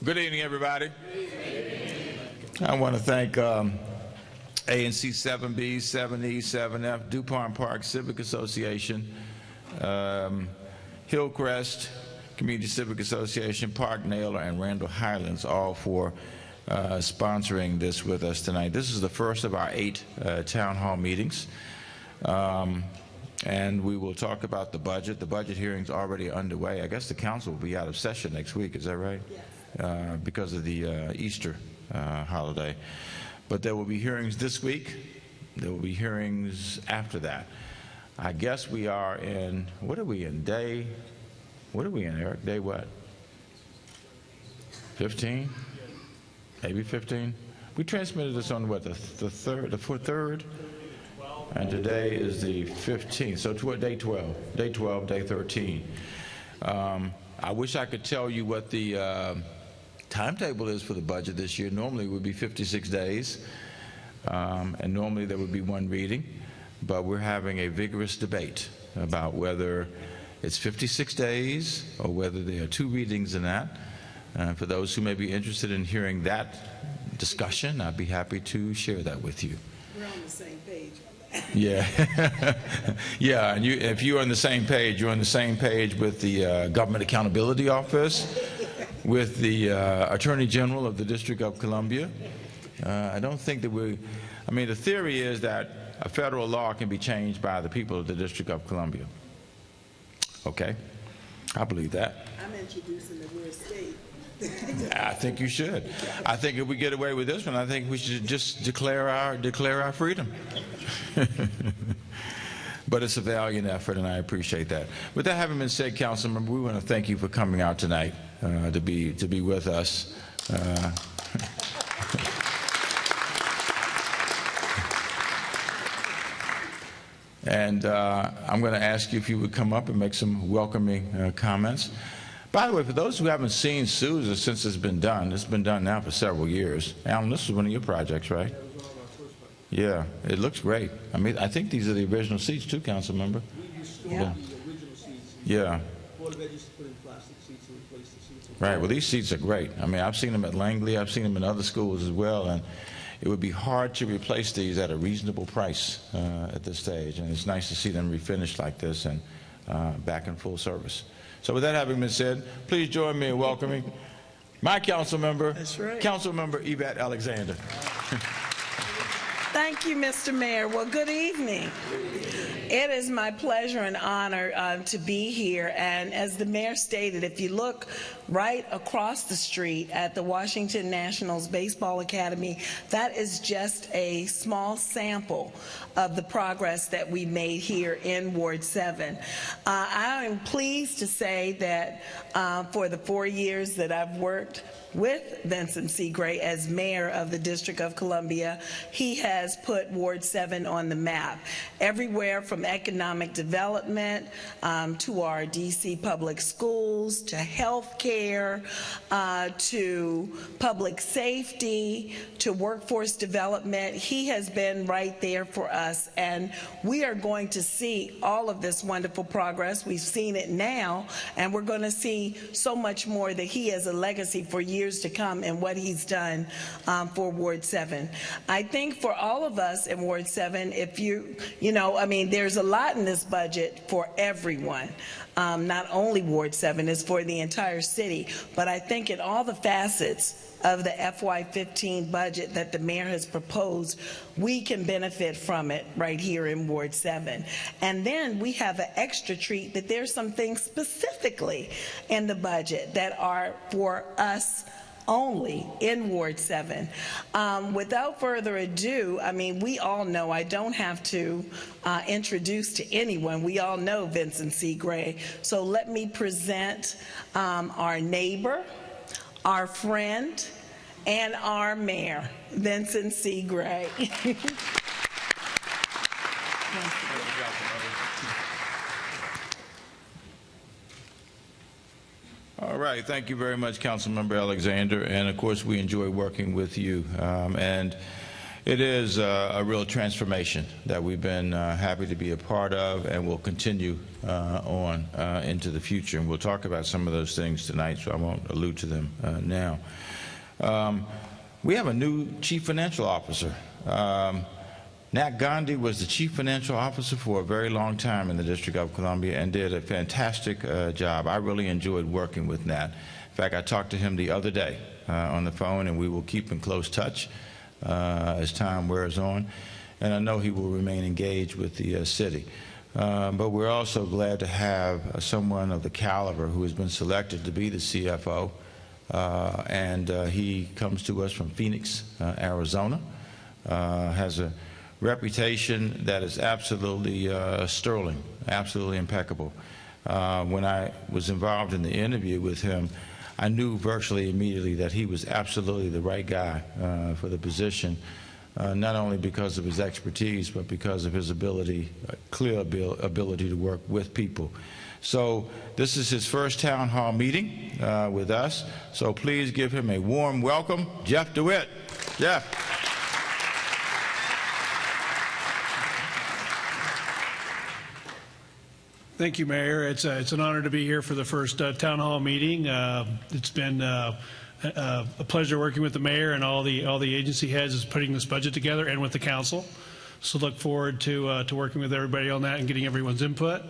Good evening, everybody. I want to thank ANC 7B, 7E, 7F, DuPont Park Civic Association, Hillcrest Community Civic Association, Park Naylor, and Randall Highlands, all for sponsoring this with us tonight. This is the first of our 8 town hall meetings. And we will talk about the budget. The budget hearing's already underway. I guess the council will be out of session next week, is that right? Yes. Because of the Easter holiday. But there will be hearings this week. There will be hearings after that. I guess we are in, what are we in, what are we in, Eric? Day what? 15? Maybe 15? We transmitted this on what, the third? And today is the 15th, so day 12, day 13. I wish I could tell you what the timetable is for the budget this year. Normally it would be 56 days, and normally there would be one reading, but we're having a vigorous debate about whether it's 56 days or whether there are 2 readings in that. For those who may be interested in hearing that discussion, I'd be happy to share that with you. We're on the same page. Yeah, yeah, and if you're on the same page, you're on the same page with the Government Accountability Office, with the Attorney General of the District of Columbia. I don't think that the theory is that a federal law can be changed by the people of the District of Columbia. Okay, I believe that. I'm introducing the word state. I think you should. I think if we get away with this one, I think we should just declare our freedom. But it's a valiant effort, and I appreciate that. With that having been said, Councilmember, we want to thank you for coming out tonight to be with us. And I'm going to ask you if you would come up and make some welcoming comments. By the way, for those who haven't seen Sousa since it's been done now for several years. Alan, this was one of your projects, right? Yeah, it was one of our first projects. Yeah, it looks great. I think these are the original seats too, Council Member. We used to have these original seats. Yeah. Board of Ed used to put in plastic seats and replace the seats. Right, well, these seats are great. I've seen them at Langley, I've seen them in other schools as well, and it would be hard to replace these at a reasonable price at this stage, and it's nice to see them refinished like this and back in full service. So with that having been said, please join me in welcoming my council member, That's right. Council Member Yvette Alexander. Thank you, Mr. Mayor. Well, good evening. It is my pleasure and honor to be here. And as the mayor stated, if you look right across the street at the Washington Nationals Baseball Academy, that is just a small sample of the progress that we made here in Ward 7. I am pleased to say that for the 4 years that I've worked with Vincent C. Gray as mayor of the District of Columbia, he has put Ward 7 on the map. Everywhere from economic development to our DC public schools, to health care, to public safety, to workforce development. He has been right there for us, and we are going to see all of this wonderful progress. We've seen it now, and we're going to see so much more that he has a legacy for years to come and what he's done for Ward 7. I think for all of us in Ward 7, if there's a lot in this budget for everyone. Not only Ward 7, is for the entire city, but I think in all the facets of the FY15 budget that the mayor has proposed, we can benefit from it right here in Ward 7. And then we have an extra treat that there's some things specifically in the budget that are for us only in Ward 7. Without further ado, we all know, I don't have to introduce to anyone, we all know Vincent C. Gray. So let me present our neighbor, our friend, and our mayor, Vincent C. Gray. All right, thank you very much, Councilmember Alexander, and of course we enjoy working with you. And It is a real transformation that we've been happy to be a part of and will continue on into the future. And we'll talk about some of those things tonight, so I won't allude to them now. We have a new Chief Financial Officer. Nat Gandhi was the Chief Financial Officer for a very long time in the District of Columbia and did a fantastic job. I really enjoyed working with Nat. In fact, I talked to him the other day on the phone, and we will keep in close touch as time wears on. And I know he will remain engaged with the city. But we're also glad to have someone of the caliber who has been selected to be the CFO. And he comes to us from Phoenix, Arizona, has a reputation that is absolutely sterling, absolutely impeccable. When I was involved in the interview with him, I knew virtually immediately that he was absolutely the right guy for the position, not only because of his expertise, but because of his ability, clear ability to work with people. So this is his first town hall meeting with us, so please give him a warm welcome, Jeff DeWitt. Jeff. Thank you, Mayor. It's an honor to be here for the first town hall meeting. It's been a pleasure working with the mayor and all the agency heads as putting this budget together, and with the council. So look forward to working with everybody on that and getting everyone's input.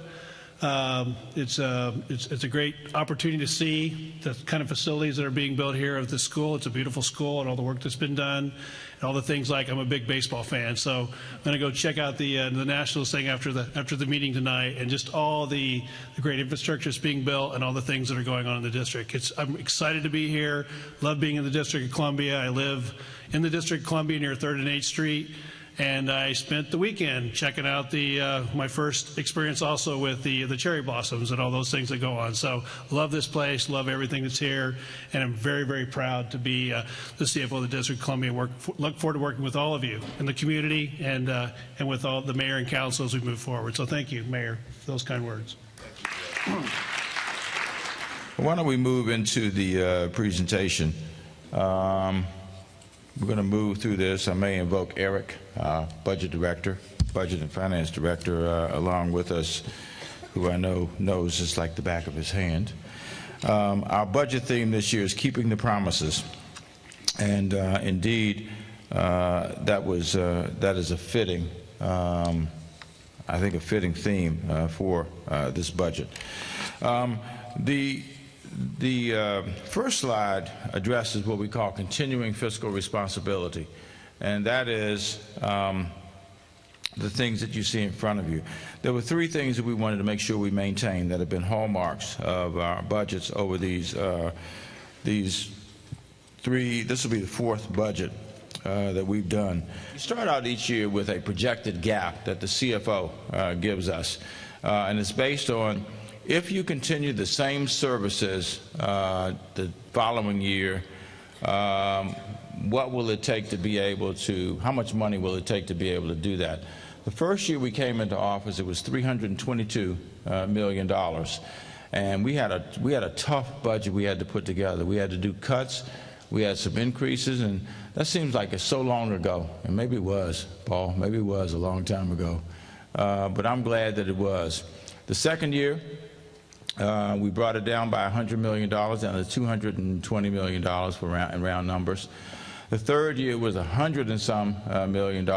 It's a great opportunity to see the kind of facilities that are being built here at the school. It's a beautiful school, and all the work that's been done, and all the things like I'm a big baseball fan, so I'm going to go check out the Nationals thing after the meeting tonight, and just all the great infrastructure that's being built and all the things that are going on in the district. I'm excited to be here. Love being in the District of Columbia. I live in the District of Columbia near 3rd and 8th Street. And I spent the weekend checking out my first experience also with the cherry blossoms and all those things that go on. So love this place, love everything that's here, and I'm very, very proud to be the CFO of the District of Columbia. Look forward to working with all of you in the community and with all the mayor and council as we move forward. So thank you, Mayor, for those kind words. Why don't we move into the presentation? We're going to move through this. I may invoke Eric, Budget Director, Budget and Finance Director, along with us, who I know knows just like the back of his hand. Our budget theme this year is Keeping the Promises. And indeed, that is a fitting, I think a fitting theme for this budget. The first slide addresses what we call continuing fiscal responsibility, and that is the things that you see in front of you. There were 3 things that we wanted to make sure we maintain that have been hallmarks of our budgets over these 3. This will be the 4th budget that we've done. We start out each year with a projected gap that the CFO gives us, and it's based on, if you continue the same services the following year, what will it take to be able to, how much money will it take to be able to do that? The first year we came into office, it was $322 million. And we had a tough budget we had to put together. We had to do cuts, we had some increases, and that seems like it's so long ago. And maybe it was, Paul, maybe it was a long time ago. But I'm glad that it was. The second year, we brought it down by $100 million, down to $220 million in round numbers. The third year was $100 and some million,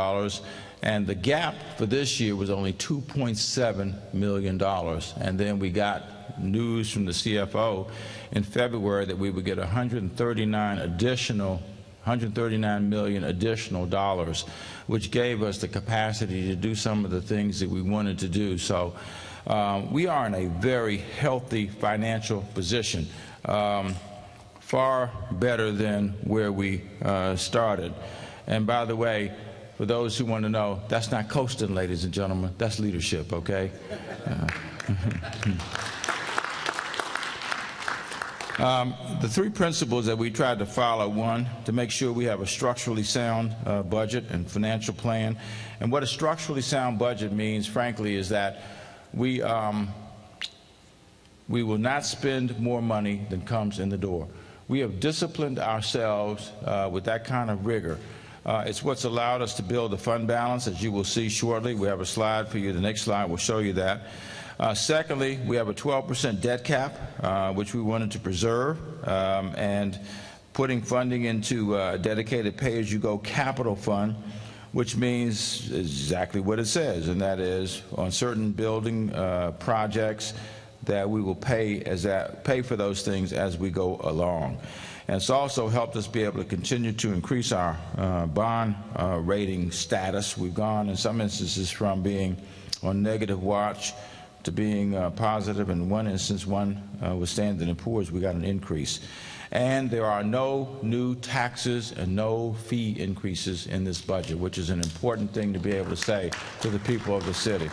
and the gap for this year was only $2.7 million. And then we got news from the CFO in February that we would get $139 million additional dollars, which gave us the capacity to do some of the things that we wanted to do. So we are in a very healthy financial position, far better than where we started. And by the way, for those who want to know, that's not coasting, ladies and gentlemen. That's leadership, okay? The 3 principles that we tried to follow: 1, to make sure we have a structurally sound budget and financial plan. And what a structurally sound budget means, frankly, is that we will not spend more money than comes in the door. We have disciplined ourselves with that kind of rigor It's what's allowed us to build the fund balance, as you will see shortly. We have a slide for you. The next slide will show you that. Secondly, we have a 12% debt cap, which we wanted to preserve, and putting funding into a dedicated pay-as-you-go capital fund, which means exactly what it says, and that is on certain building projects that we will pay for those things as we go along. And it's also helped us be able to continue to increase our bond rating status. We've gone in some instances from being on negative watch to being positive. In one instance, one was Standard & Poor's, we got an increase. And there are no new taxes and no fee increases in this budget, which is an important thing to be able to say to the people of the city.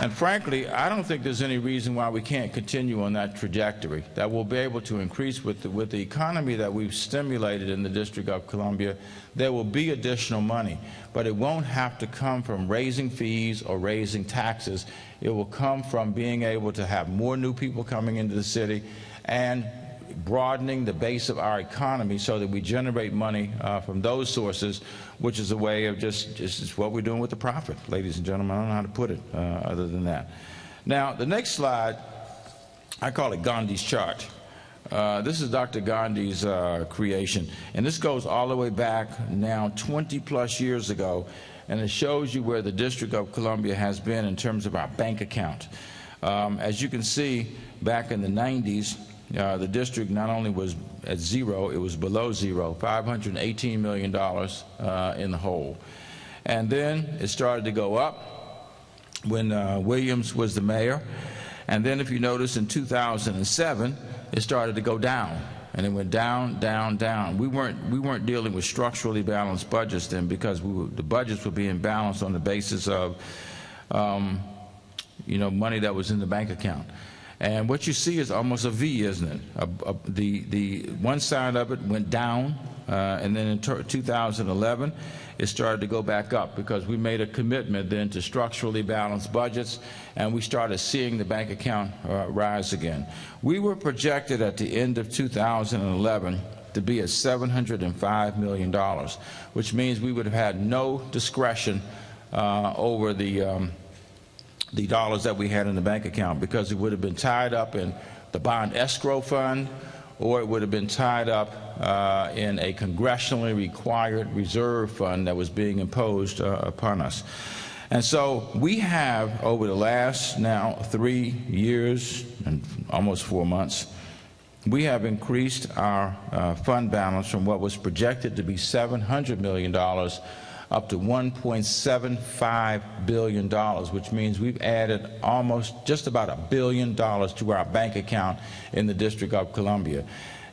And frankly, I don't think there's any reason why we can't continue on that trajectory, that we'll be able to increase with the economy that we've stimulated in the District of Columbia. There will be additional money, but it won't have to come from raising fees or raising taxes. It will come from being able to have more new people coming into the city and broadening the base of our economy so that we generate money from those sources, which is a way of just what we're doing with the profit, ladies and gentlemen. I don't know how to put it other than that. Now, the next slide, I call it Gandhi's chart. This is Dr. Gandhi's creation, and this goes all the way back now 20-plus years ago, and it shows you where the District of Columbia has been in terms of our bank account. As you can see, back in the 90s, the district not only was at zero, it was below zero, $518 million in the hole. And then it started to go up when Williams was the mayor. And then if you notice in 2007, it started to go down. And it went down, down, down. We weren't dealing with structurally balanced budgets then, because the budgets were being balanced on the basis of money that was in the bank account. And what you see is almost a V, isn't it? The one side of it went down, and then in 2011, it started to go back up because we made a commitment then to structurally balanced budgets, and we started seeing the bank account rise again. We were projected at the end of 2011 to be at $705 million, which means we would have had no discretion over the dollars that we had in the bank account, because it would have been tied up in the bond escrow fund, or it would have been tied up in a congressionally required reserve fund that was being imposed upon us. And so we have, over the last now 3 years and almost 4 months, we have increased our fund balance from what was projected to be $700 million up to $1.75 billion, which means we've added just about $1 billion to our bank account in the District of Columbia.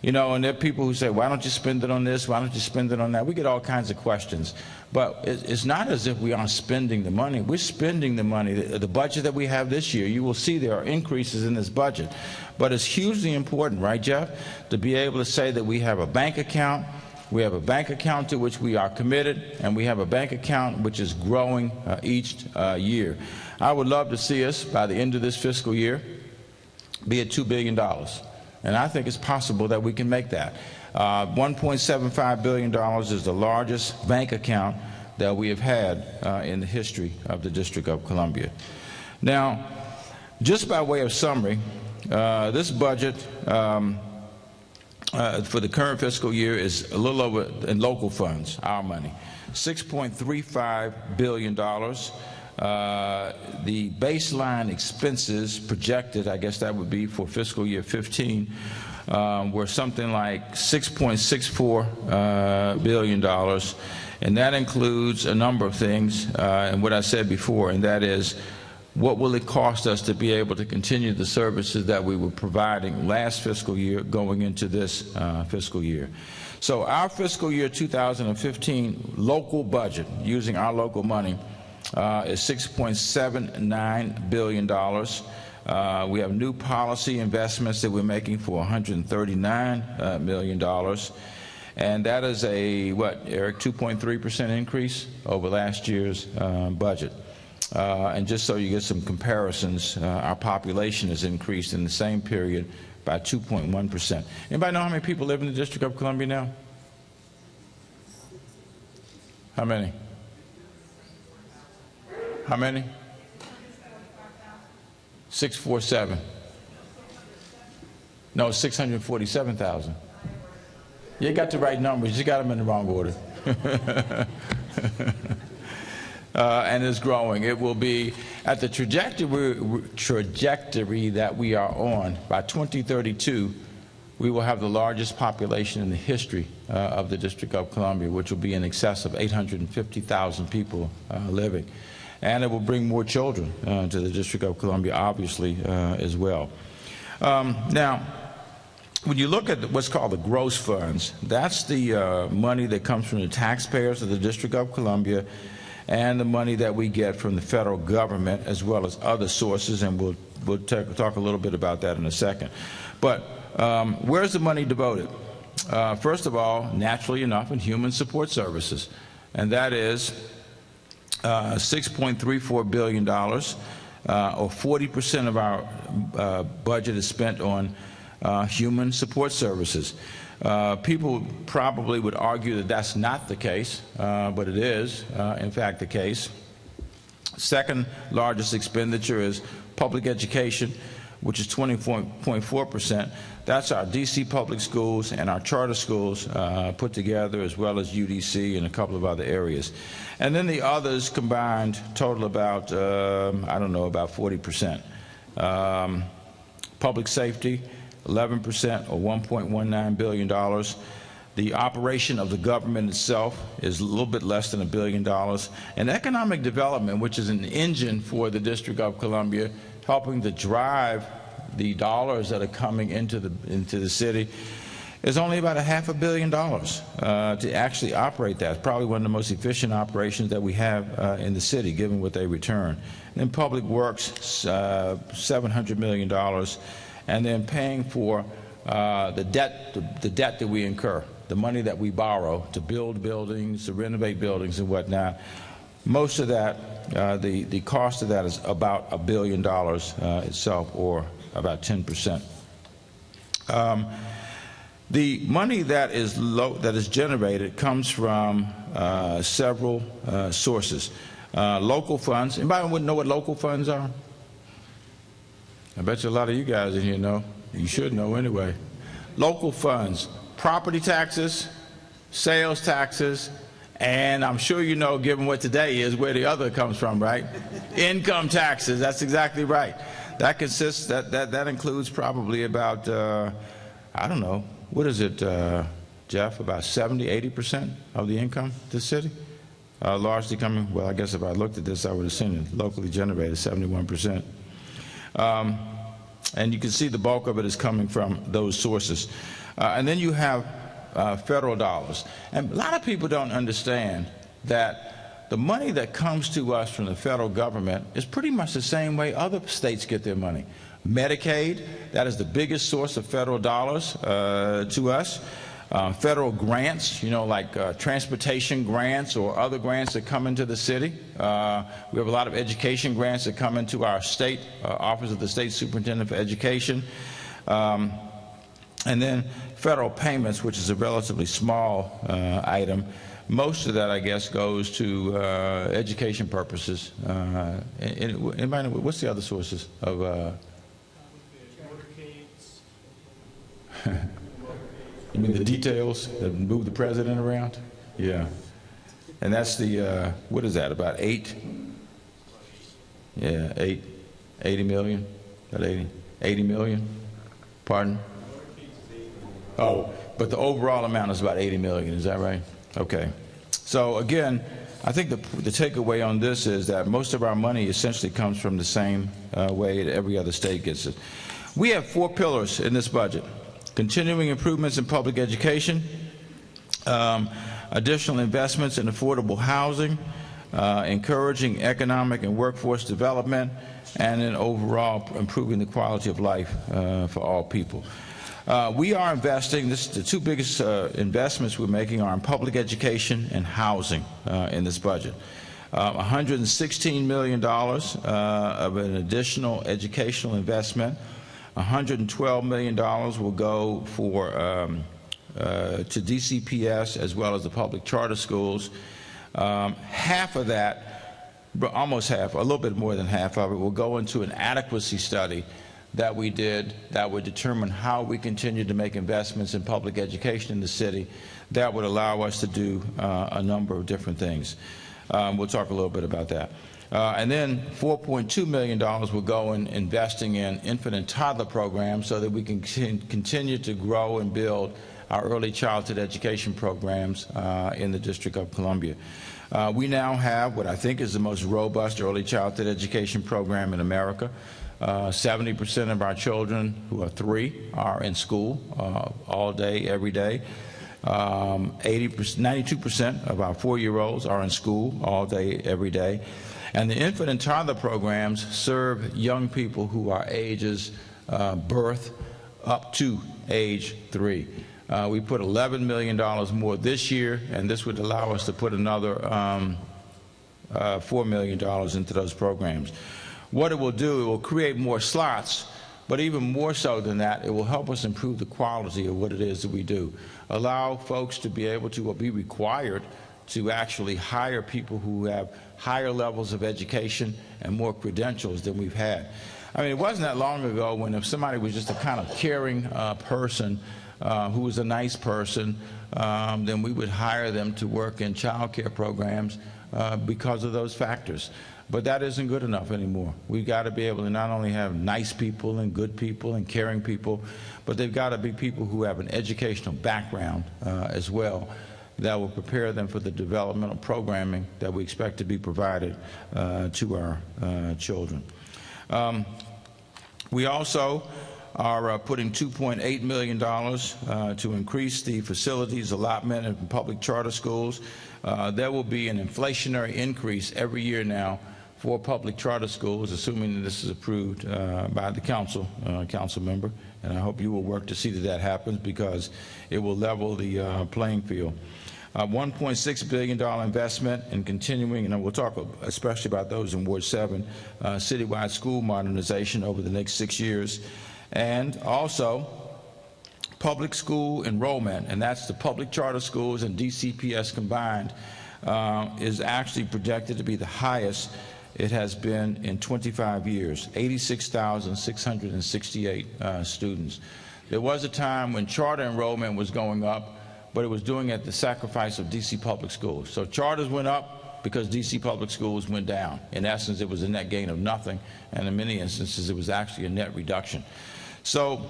And there are people who say, why don't you spend it on this? Why don't you spend it on that? We get all kinds of questions. But it's not as if we aren't spending the money. We're spending the money. The budget that we have this year, you will see there are increases in this budget. But it's hugely important, right, Jeff, to be able to say that we have a bank account. We have a bank account to which we are committed, and we have a bank account which is growing each year. I would love to see us, by the end of this fiscal year, be at $2 billion. And I think it's possible that we can make that. $1.75 billion is the largest bank account that we have had in the history of the District of Columbia. Now, just by way of summary, this budget for the current fiscal year is a little over, in local funds, our money, $6.35 billion. The baseline expenses projected, I guess that would be for fiscal year 15, were something like $6.64 billion. And that includes a number of things, and what I said before, and that is, what will it cost us to be able to continue the services that we were providing last fiscal year going into this fiscal year? So our fiscal year 2015 local budget, using our local money, is $6.79 billion. We have new policy investments that we're making for $139 million. And that is a, what, Eric, 2.3% increase over last year's budget. And just so you get some comparisons, our population has increased in the same period by 2.1%. Anybody know how many people live in the District of Columbia now? How many? How many? 647. No, 647,000. You got the right numbers. You got them in the wrong order. And it's growing. It will be at the trajectory that we are on. By 2032, we will have the largest population in the history of the District of Columbia, which will be in excess of 850,000 people living. And it will bring more children to the District of Columbia, obviously, as well. Now, when you look at what's called the gross funds, that's the money that comes from the taxpayers of the District of Columbia and the money that we get from the federal government as well as other sources, and we'll talk a little bit about that in a second. But where's the money devoted? First of all, naturally enough, in human support services, and that is $6.34 billion, or 40% of our budget is spent on human support services. People probably would argue that that's not the case, but it is, in fact, the case. Second largest expenditure is public education, which is 20.4%. That's our D.C. public schools and our charter schools put together, as well as UDC and a couple of other areas. And then the others combined total about, I don't know, about 40%. Public safety, 11%, or $1.19 billion. The operation of the government itself is a little bit less than $1 billion. And economic development, which is an engine for the District of Columbia, helping to drive the dollars that are coming into the city, is only about $500 million to actually operate that. It's probably one of the most efficient operations that we have in the city, given what they return. And in public works, $700 million, and then paying for the debt that we incur, the money that we borrow to build buildings, to renovate buildings and whatnot. Most of that, the cost of that is about $1 billion itself, or about 10%. The money that is generated comes from several sources. Local funds. Anybody wouldn't know what local funds are? I bet you a lot of you guys in here know. You should know anyway. Local funds, property taxes, sales taxes, and I'm sure you know, given what today is, where the other comes from, right? Income taxes. That's exactly right. That consists, that includes probably about, I don't know, what is it, Jeff, about 70–80% of the income of the city? Largely coming, well, I guess if I looked at this, I would have seen it locally generated, 71%. And you can see the bulk of it is coming from those sources. And then you have federal dollars. And a lot of people don't understand that the money that comes to us from the federal government is pretty much the same way other states get their money. Medicaid, that is the biggest source of federal dollars to us. Federal grants, like transportation grants or other grants that come into the city. We have a lot of education grants that come into our state Office of the State Superintendent for Education. And then federal payments, which is a relatively small item. Most of that, I guess, goes to education purposes. Anybody know, what's the other sources of? You mean the details that move the president around? Yeah. And that's the, what is that, about 80 million? About 80 million? Pardon? Oh, but the overall amount is about 80 million, is that right? Okay. So again, I think the takeaway on this is that most of our money essentially comes from the same way that every other state gets it. We have 4 pillars in this budget. Continuing improvements in public education, additional investments in affordable housing, encouraging economic and workforce development, and then overall improving the quality of life for all people. We are investing, the 2 biggest investments we're making are in public education and housing in this budget. $116 million of an additional educational investment. $112 million will go for to DCPS as well as the public charter schools. Half of that, almost half, a little bit more than half of it, will go into an adequacy study that we did that would determine how we continue to make investments in public education in the city that would allow us to do a number of different things. We'll talk a little bit about that. And then $4.2 million will go in investing in infant and toddler programs so that we can continue to grow and build our early childhood education programs in the District of Columbia. We now have what I think is the most robust early childhood education program in America. 70% of our children who are 3 are in school all day, every day. 92% of our 4-year-olds are in school all day, every day. And the infant and toddler programs serve young people who are ages birth up to age 3. We put $11 million more this year, and this would allow us to put another $4 million into those programs. What it will do, it will create more slots, but even more so than that, it will help us improve the quality of what it is that we do. Allow folks to be able to, or be required to actually hire people who have higher levels of education and more credentials than we've had. I mean, it wasn't that long ago when if somebody was just a kind of caring person who was a nice person, then we would hire them to work in child care programs because of those factors. But that isn't good enough anymore. We've got to be able to not only have nice people and good people and caring people, but they've got to be people who have an educational background as well that will prepare them for the developmental programming that we expect to be provided to our children. We also are putting $2.8 million to increase the facilities allotment in public charter schools. There will be an inflationary increase every year now for public charter schools, assuming that this is approved by the council member, and I hope you will work to see that that happens because it will level the playing field. $1.6 billion investment in continuing, and we'll talk especially about those in Ward 7, citywide school modernization over the next 6 years, and also public school enrollment, and that's the public charter schools and DCPS combined, is actually projected to be the highest it has been in 25 years, 86,668 students. There was a time when charter enrollment was going up, but it was doing it at the sacrifice of DC public schools. So charters went up because DC public schools went down. In essence, it was a net gain of nothing, and in many instances, it was actually a net reduction. So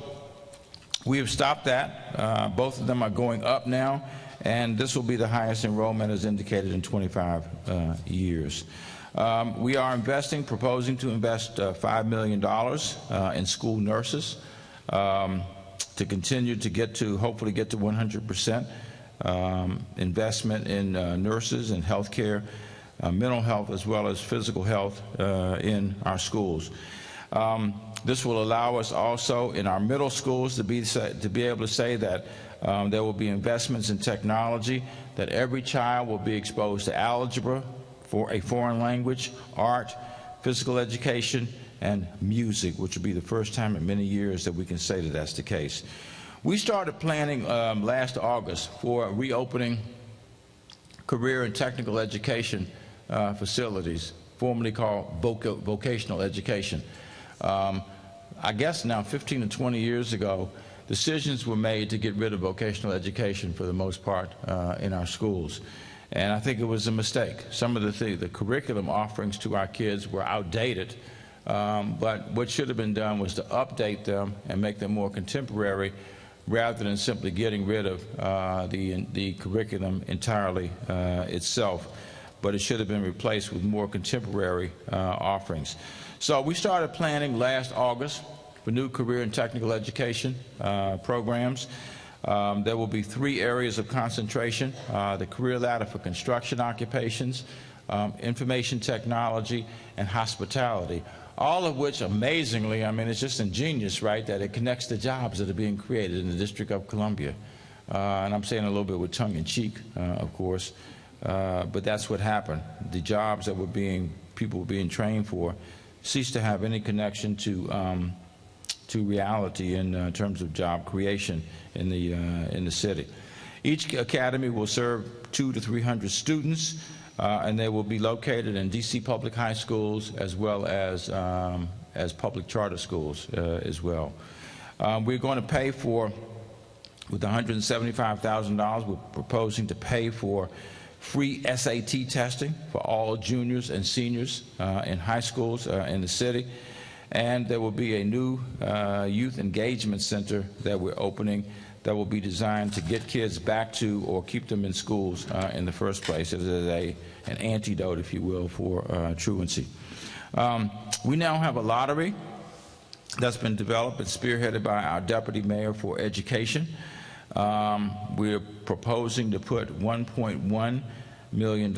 we have stopped that. Both of them are going up now, and this will be the highest enrollment as indicated in 25 years. We are proposing to invest $5 million in school nurses to continue to hopefully get to 100% investment in nurses and health care, mental health as well as physical health in our schools. This will allow us also in our middle schools to be able to say that there will be investments in technology, that every child will be exposed to algebra, for a foreign language, art, physical education, and music, which will be the first time in many years that we can say that that's the case. We started planning last August for reopening career and technical education facilities, formerly called vocational education. I guess now 15 to 20 years ago, decisions were made to get rid of vocational education for the most part in our schools. And I think it was a mistake. Some of the curriculum offerings to our kids were outdated, but what should have been done was to update them and make them more contemporary rather than simply getting rid of the curriculum entirely itself. But it should have been replaced with more contemporary offerings. So we started planning last August for new career and technical education programs. There will be 3 areas of concentration: the career ladder for construction occupations, information technology, and hospitality, all of which amazingly, I mean, it's just ingenious, right, that it connects the jobs that are being created in the District of Columbia. And I'm saying a little bit with tongue-in-cheek, of course, but that's what happened. The jobs that people were being trained for ceased to have any connection to reality in terms of job creation in the city. Each academy will serve 200 to 300 students. and they will be located in D.C. public high schools as well as public charter schools as well. We're going to pay for, with $175,000, we're proposing to pay for free SAT testing for all juniors and seniors in high schools in the city. And there will be a new youth engagement center that we're opening that will be designed to get kids back to or keep them in schools in the first place. It is an antidote, if you will, for truancy. We now have a lottery that's been developed and spearheaded by our Deputy Mayor for Education. We're proposing to put $1.1 million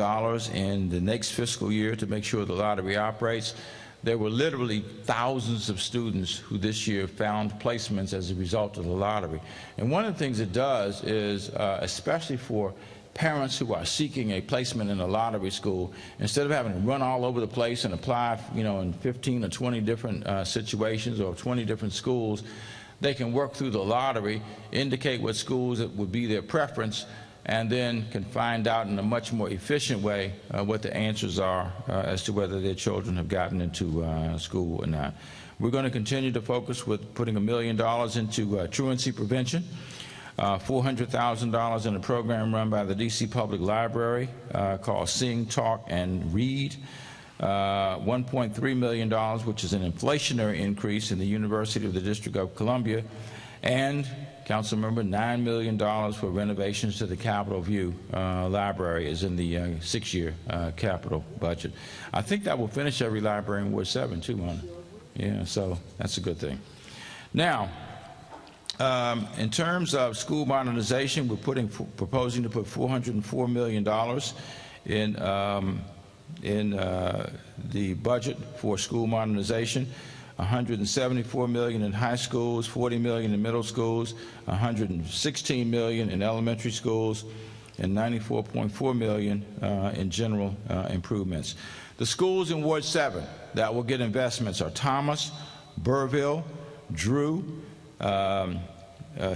in the next fiscal year to make sure the lottery operates. There were literally thousands of students who this year found placements as a result of the lottery. And one of the things it does is, especially for parents who are seeking a placement in a lottery school, instead of having to run all over the place and apply, in 15 or 20 different situations or 20 different schools, they can work through the lottery, indicate what schools that would be their preference, and then can find out in a much more efficient way what the answers are as to whether their children have gotten into school or not. We're going to continue to focus with putting $1 million into truancy prevention, $400,000 in a program run by the D.C. Public Library called Sing, Talk, and Read, $1.3 million, which is an inflationary increase in the University of the District of Columbia, and Councilmember, $9 million for renovations to the Capitol View Library is in the 6-year capital budget. I think that will finish every library in Ward 7 too, Mona. Yeah, so that's a good thing. Now, in terms of school modernization, we're proposing to put $404 million in the budget for school modernization. $174 million in high schools, $40 million in middle schools, $116 million in elementary schools, and $94.4 million in general improvements. The schools in Ward 7 that will get investments are Thomas, Burville, Drew,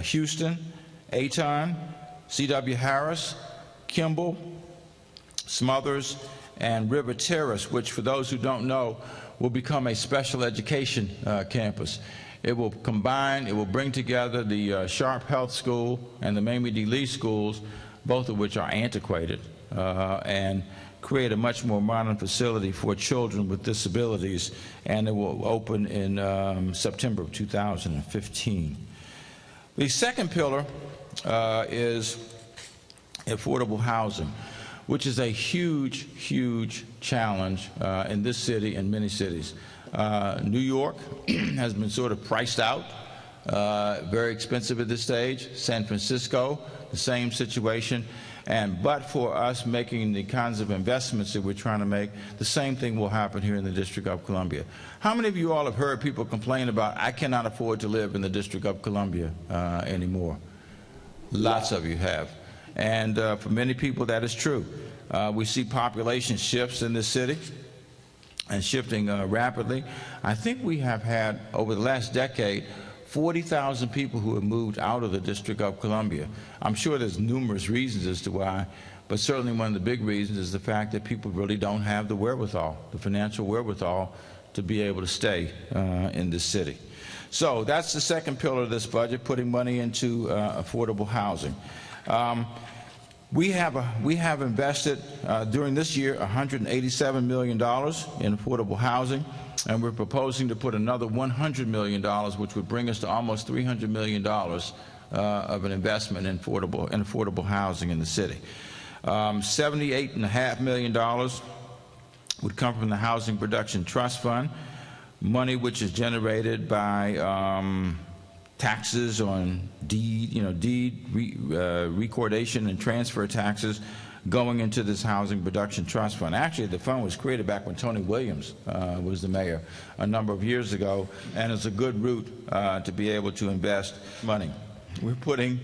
Houston, Aton, C.W. Harris, Kimball, Smothers, and River Terrace, which, for those who don't know, will become a special education campus. It will bring together the Sharp Health School and the Mamie D. Lee schools, both of which are antiquated, and create a much more modern facility for children with disabilities, and it will open in September of 2015. The second pillar is affordable housing, which is a huge, huge challenge in this city and many cities. New York has been sort of priced out, very expensive at this stage. San Francisco, the same situation. But for us making the kinds of investments that we're trying to make, the same thing will happen here in the District of Columbia. How many of you all have heard people complain about, I cannot afford to live in the District of Columbia anymore? Lots of you have. And for many people, that is true. We see population shifts in this city, and shifting rapidly. I think we have had, over the last decade, 40,000 people who have moved out of the District of Columbia. I'm sure there's numerous reasons as to why, but certainly one of the big reasons is the fact that people really don't have the wherewithal, the financial wherewithal, to be able to stay in this city. So that's the second pillar of this budget, putting money into affordable housing. We have invested during this year $187 million in affordable housing, and we're proposing to put another $100 million, which would bring us to almost $300 million of an investment in affordable housing in the city. $78.5 million would come from the Housing Production Trust Fund, money which is generated by taxes on deed recordation and transfer taxes going into this Housing Production Trust Fund. Actually, the fund was created back when Tony Williams was the mayor a number of years ago, and it's a good route to be able to invest money. We're putting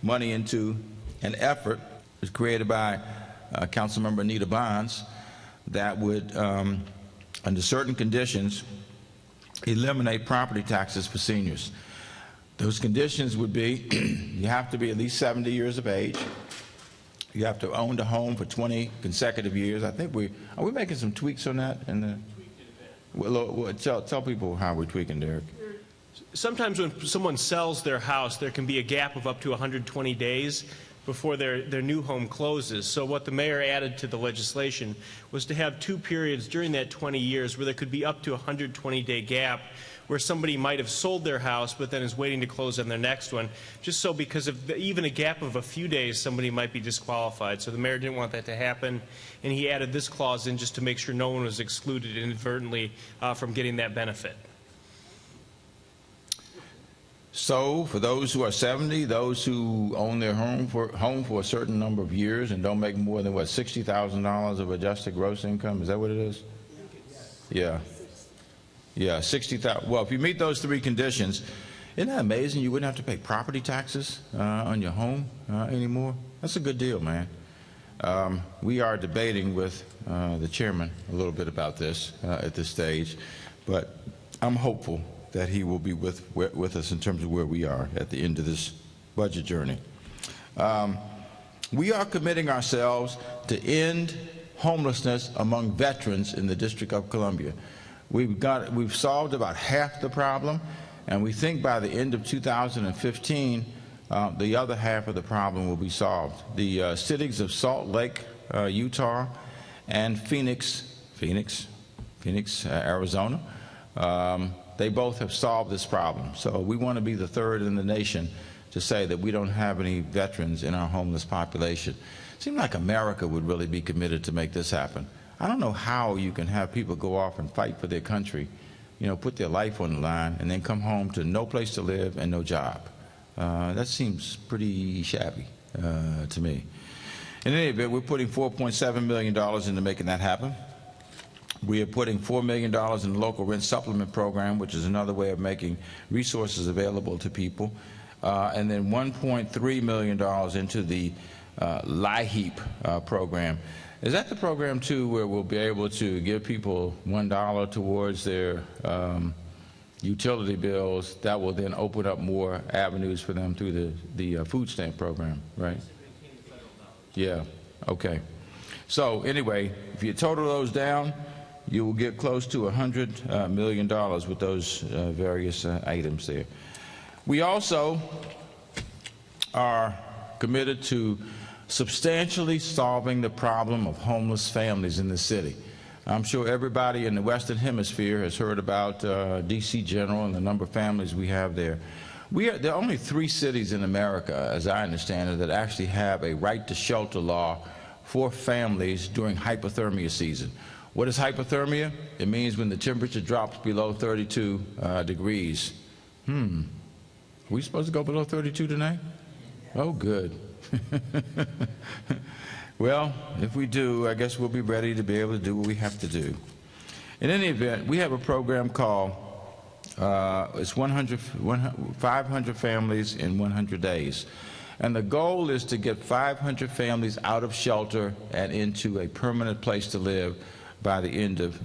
money into an effort that was created by Councilmember Anita Bonds that would, under certain conditions, eliminate property taxes for seniors. Those conditions would be you have to be at least 70 years of age, You have to own the home for 20 consecutive years. I think are we making some tweaks on that? Well, tell people how we're tweaking, Derek. Sometimes when someone sells their house, there can be a gap of up to 120 days before their new home closes. So what the mayor added to the legislation was to have 2 periods during that 20 years where there could be up to a 120-day gap where somebody might have sold their house but then is waiting to close on their next one, just so because of even a gap of a few days, somebody might be disqualified. So the mayor didn't want that to happen, and he added this clause in just to make sure no one was excluded inadvertently from getting that benefit. So for those who are 70, those who own their home for a certain number of years and don't make more than, what, $60,000 of adjusted gross income, is that what it is? Yeah. Yeah, 60,000. Well, if you meet those 3 conditions, isn't that amazing? You wouldn't have to pay property taxes on your home anymore. That's a good deal, man. We are debating with the chairman a little bit about this at this stage, but I'm hopeful that he will be with us in terms of where we are at the end of this budget journey. We are committing ourselves to end homelessness among veterans in the District of Columbia. We've solved about half the problem, and we think by the end of 2015, the other half of the problem will be solved. The cities of Salt Lake, Utah, and Phoenix, Arizona, they both have solved this problem. So we want to be the 3rd in the nation to say that we don't have any veterans in our homeless population. It seems like America would really be committed to make this happen. I don't know how you can have people go off and fight for their country, put their life on the line, and then come home to no place to live and no job. That seems pretty shabby to me. In any event, we're putting $4.7 million into making that happen. We are putting $4 million in the local rent supplement program, which is another way of making resources available to people, and then $1.3 million into the LIHEAP program. Is that the program, too, where we'll be able to give people $1 towards their utility bills that will then open up more avenues for them through the food stamp program, right? Yeah, okay. So anyway, if you total those down, you will get close to $100 million with those various items there. We also are committed to substantially solving the problem of homeless families in the city. I'm sure everybody in the Western Hemisphere has heard about D.C. General and the number of families we have there. There are only 3 cities in America, as I understand it, that actually have a right to shelter law for families during hypothermia season. What is hypothermia? It means when the temperature drops below 32 degrees. Are we supposed to go below 32 tonight? Oh, good. Well, if we do, I guess we'll be ready to be able to do what we have to do. In any event, we have a program called it's 500 families in 100 days. And the goal is to get 500 families out of shelter and into a permanent place to live by the end of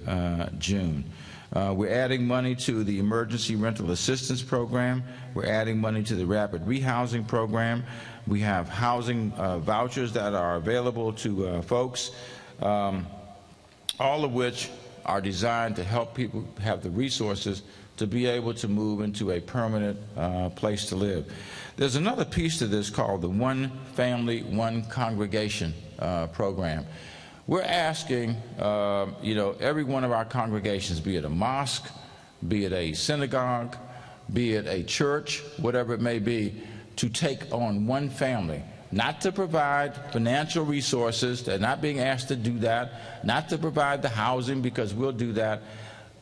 June. We're adding money to the Emergency Rental Assistance Program. We're adding money to the Rapid Rehousing Program. We have housing vouchers that are available to folks, all of which are designed to help people have the resources to be able to move into a permanent place to live. There's another piece to this called the One Family, One Congregation program. We're asking, every one of our congregations, be it a mosque, be it a synagogue, be it a church, whatever it may be, to take on one family, not to provide financial resources. They're not being asked to do that, not to provide the housing because we'll do that,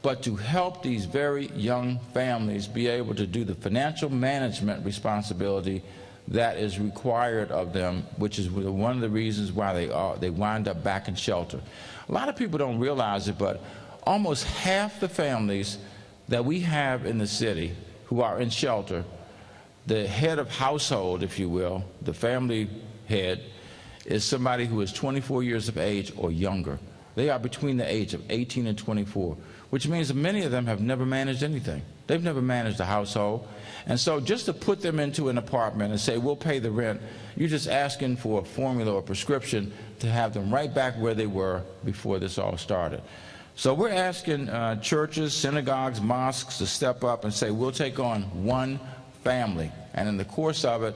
but to help these very young families be able to do the financial management responsibility that is required of them, which is one of the reasons why they wind up back in shelter. A lot of people don't realize it, but almost half the families that we have in the city who are in shelter, the head of household, if you will, the family head, is somebody who is 24 years of age or younger. They are between the age of 18 and 24, which means that many of them have never managed anything. They've never managed a household. And so just to put them into an apartment and say, we'll pay the rent, you're just asking for a formula or prescription to have them right back where they were before this all started. So we're asking churches, synagogues, mosques to step up and say, we'll take on one family. And in the course of it,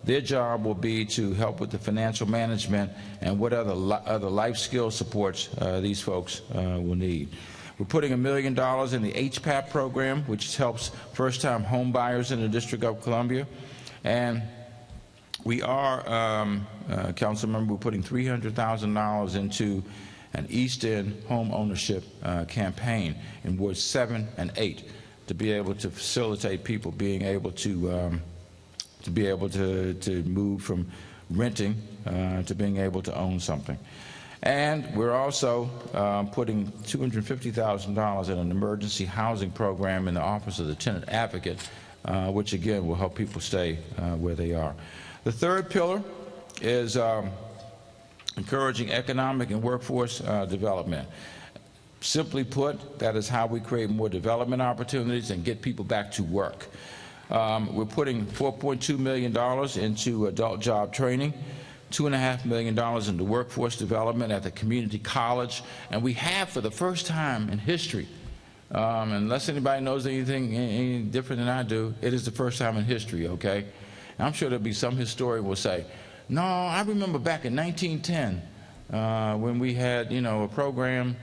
their job will be to help with the financial management and what other life skill supports these folks will need. We're putting $1 million in the HPAP program, which helps first-time home buyers in the District of Columbia. And we are, Council Member, we're putting $300,000 into an East End home ownership campaign in Wards 7 and 8 to be able to facilitate people being able to move from renting to being able to own something. And we're also putting $250,000 in an emergency housing program in the Office of the Tenant Advocate, which again will help people stay where they are. The third pillar is encouraging economic and workforce development. Simply put, that is how we create more development opportunities and get people back to work. We're putting $4.2 million into adult job training, $2.5 million into workforce development at the community college, and we have, for the first time in history, unless anybody knows anything any different than I do, it is the first time in history, okay? And I'm sure there'll be some historian will say, no, I remember back in 1910 when we had, a program.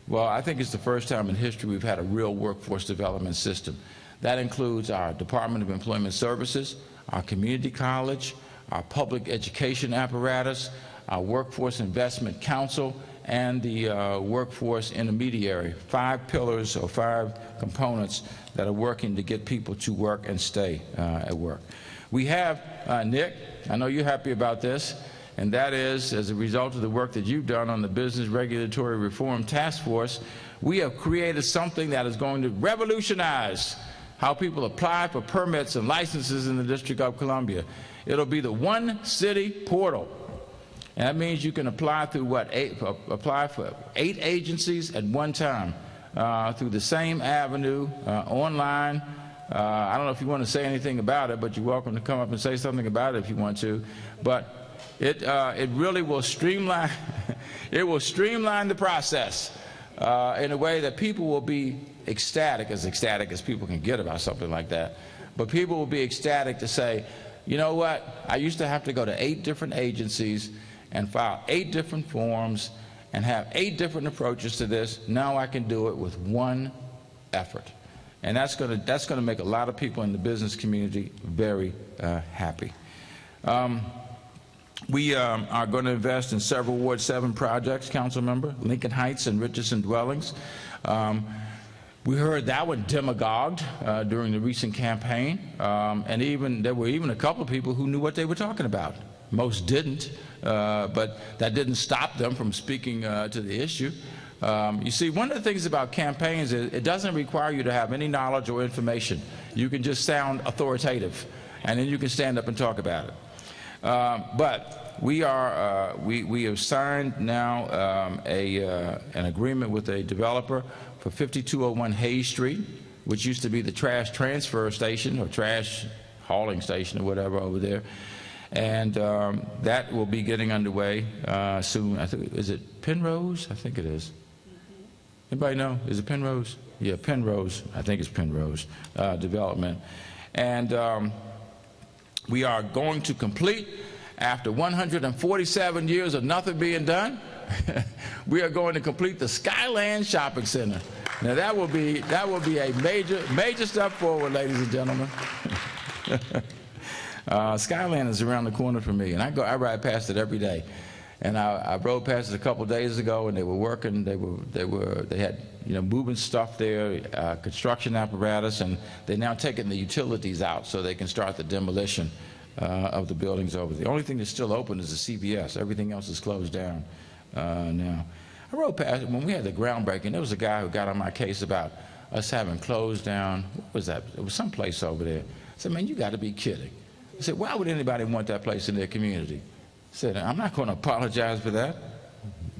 Well, I think it's the first time in history we've had a real workforce development system. That includes our Department of Employment Services, our community college, our public education apparatus, our Workforce Investment Council, and the workforce intermediary. 5 pillars or 5 components that are working to get people to work and stay at work. We have, Nick, I know you're happy about this, and that is, as a result of the work that you've done on the Business Regulatory Reform Task Force, we have created something that is going to revolutionize how people apply for permits and licenses in the District of Columbia. It'll be the One City Portal. And that means you can apply through apply for 8 agencies at one time through the same avenue, online. I don't know if you want to say anything about it, but you're welcome to come up and say something about it if you want to. But it really will streamline, it will streamline the process in a way that people will be ecstatic as people can get about something like that. But people will be ecstatic to say, you know what, I used to have to go to 8 different agencies and file 8 different forms and have 8 different approaches to this. Now I can do it with one effort. And that's going to make a lot of people in the business community very happy. We are going to invest in several Ward 7 projects, Council Member, Lincoln Heights and Richardson dwellings. We heard that one demagogued during the recent campaign, and there were even a couple of people who knew what they were talking about. Most didn't, but that didn't stop them from speaking to the issue. You see, one of the things about campaigns is it doesn't require you to have any knowledge or information. You can just sound authoritative, and then you can stand up and talk about it. But we have signed now an agreement with a developer for 5201 Hayes Street, which used to be the trash transfer station or trash hauling station or whatever over there. And that will be getting underway soon. I think, is it Penrose? I think it is. Anybody know? Is it Penrose? Yeah, Penrose. I think it's Penrose development. And we are going to complete, after 147 years of nothing being done, we are going to complete the Skyland Shopping Center. Now that will be a major step forward, ladies and gentlemen. Skyland is around the corner from me, and I ride past it every day. And I rode past it a couple days ago, and they were working. They had moving stuff there, construction apparatus, and they're now taking the utilities out so they can start the demolition of the buildings over there. The only thing that's still open is the CVS. Everything else is closed down now. I rode past it when we had the groundbreaking. There was a guy who got on my case about us having closed down. What was that? It was some place over there. I said, man, you got to be kidding. I said, why would anybody want that place in their community? I said, I'm not going to apologize for that.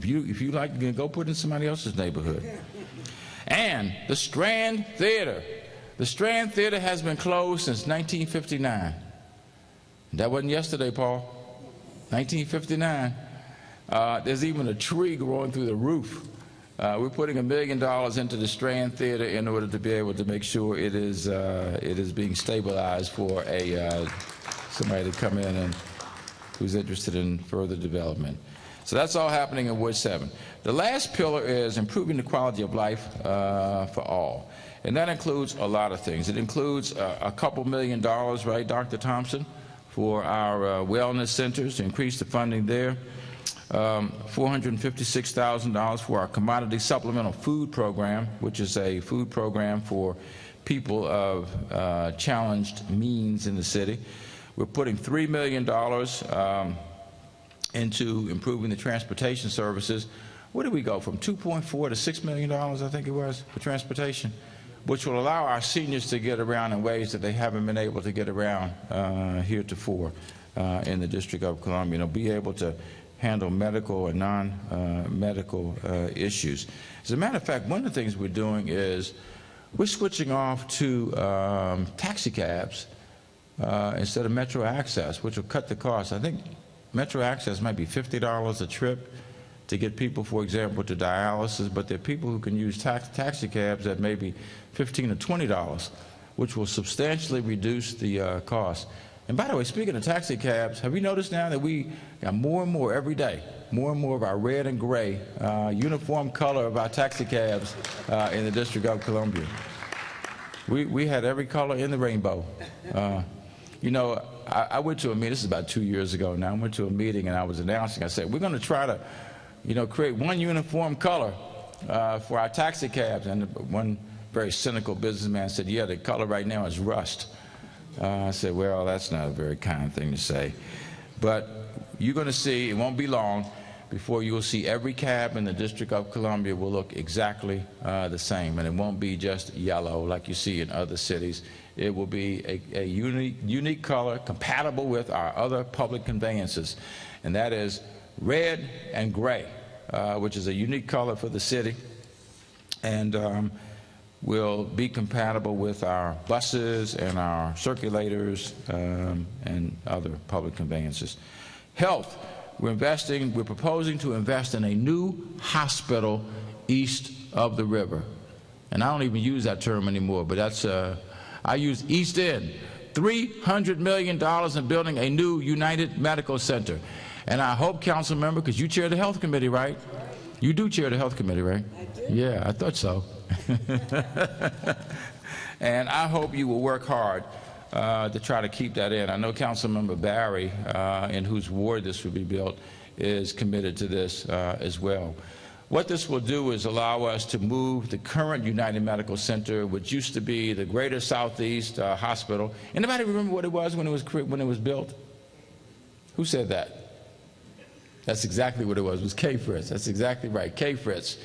If you like, go put it in somebody else's neighborhood. And the Strand Theater. The Strand Theater has been closed since 1959. That wasn't yesterday, Paul. 1959. There's even a tree growing through the roof. We're putting $1 million into the Strand Theater in order to be able to make sure it is being stabilized for somebody to come in and who's interested in further development. So that's all happening in Ward 7. The last pillar is improving the quality of life for all. And that includes a lot of things. It includes a couple $1 million, right, Dr. Thompson, for our wellness centers, to increase the funding there. $456,000 for our commodity supplemental food program, which is a food program for people of challenged means in the city. We're putting $3 million into improving the transportation services. Where did we go from 2.4 to $6 million, I think it was, for transportation, which will allow our seniors to get around in ways that they haven't been able to get around heretofore in the District of Columbia. They'll be able to handle medical and non-medical issues. As a matter of fact, one of the things we're doing is we're switching off to taxi cabs instead of Metro Access, which will cut the cost. I think Metro Access might be $50 a trip to get people, for example, to dialysis, but there are people who can use taxi cabs at maybe $15 or $20, which will substantially reduce the cost. And by the way, speaking of taxi cabs, have you noticed now that we got more and more every day, more and more of our red and gray uniform color of our taxi cabs in the District of Columbia? We had every color in the rainbow. You know, I went to a meeting, this is about 2 years ago now, I went to a meeting and I was announcing, I said, we're going to try to, you know, create one uniform color for our taxi cabs. And one very cynical businessman said, yeah, the color right now is rust. I said, well, that's not a very kind thing to say. But you're going to see, it won't be long before you will see every cab in the District of Columbia will look exactly the same. And it won't be just yellow like you see in other cities. It will be a unique color compatible with our other public conveyances. And that is red and gray, which is a unique color for the city. And will be compatible with our buses and our circulators and other public conveyances. Health, we're proposing to invest in a new hospital east of the river. And I don't even use that term anymore, but that's, I use East End. $300 million in building a new United Medical Center. And I hope, council member, because you chair the health committee, right? You do chair the health committee, right? I do. Yeah, I thought so. And I hope you will work hard to try to keep that in. I know Councilmember Barry, in whose ward this will be built, is committed to this as well. What this will do is allow us to move the current United Medical Center, which used to be the Greater Southeast Hospital. Anybody remember what it was when it was built? Who said that? That's exactly what it was. It was K-Fritz. That's exactly right, K-Fritz.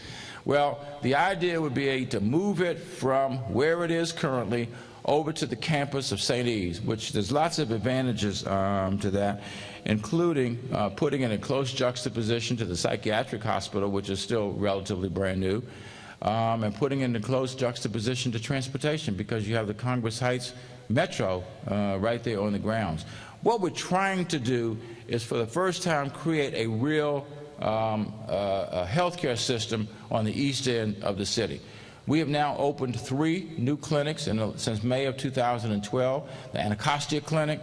Well, the idea would be to move it from where it is currently over to the campus of St. E's, which there's lots of advantages to that, including putting it in close juxtaposition to the psychiatric hospital, which is still relatively brand new, and putting it in close juxtaposition to transportation, because you have the Congress Heights Metro right there on the grounds. What we're trying to do is, for the first time, create a real healthcare system on the east end of the city. We have now opened 3 new clinics since May of 2012, the Anacostia Clinic,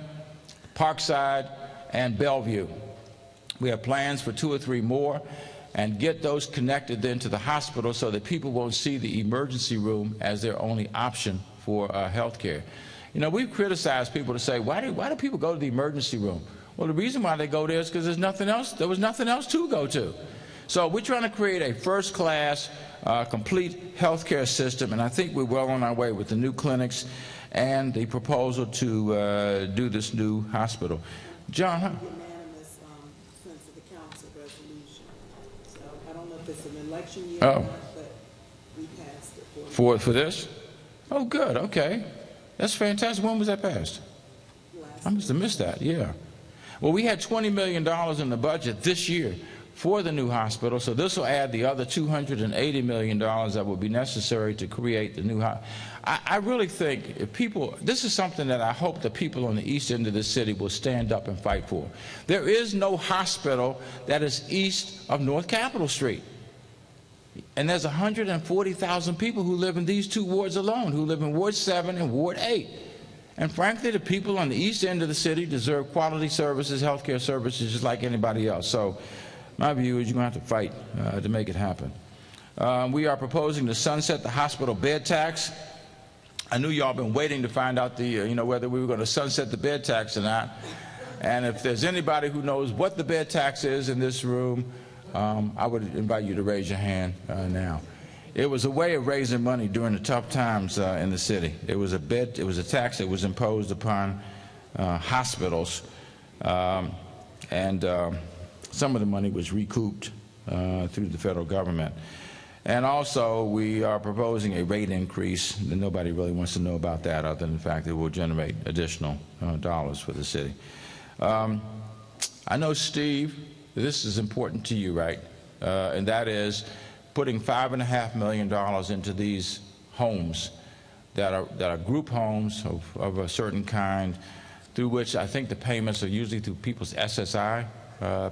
Parkside, and Bellevue. We have plans for 2 or 3 more, and get those connected then to the hospital so that people won't see the emergency room as their only option for health care. You know, we've criticized people to say, why do people go to the emergency room? Well, the reason why they go there is because there was nothing else to go to. So we're trying to create a first-class, complete healthcare system, and I think we're well on our way with the new clinics and the proposal to do this new hospital. John, huh? Unanimous sense of the council resolution. So I don't know if it's an election year Oh. or not, but we passed it. For this? Oh, good. Okay. That's fantastic. When was that passed? I must have missed that. Yeah. Well, we had $20 million in the budget this year for the new hospital. So this will add the other $280 million that will be necessary to create the new hospital. I really think if people, this is something that I hope the people on the east end of the city will stand up and fight for. There is no hospital that is east of North Capitol Street. And there's 140,000 people who live in these two wards alone, who live in Ward 7 and Ward 8. And frankly, the people on the east end of the city deserve quality services, health care services, just like anybody else. So my view is you're going to have to fight to make it happen. We are proposing to sunset the hospital bed tax. I knew y'all been waiting to find out whether we were going to sunset the bed tax or not. And if there's anybody who knows what the bed tax is in this room, I would invite you to raise your hand now. It was a way of raising money during the tough times in the city. It was a tax that was imposed upon hospitals, and some of the money was recouped through the federal government. And also, we are proposing a rate increase. Nobody really wants to know about that, other than the fact that it will generate additional dollars for the city. I know, Steve, this is important to you, right? And that is putting $5.5 million into these homes that are group homes of a certain kind, through which I think the payments are usually through people's SSI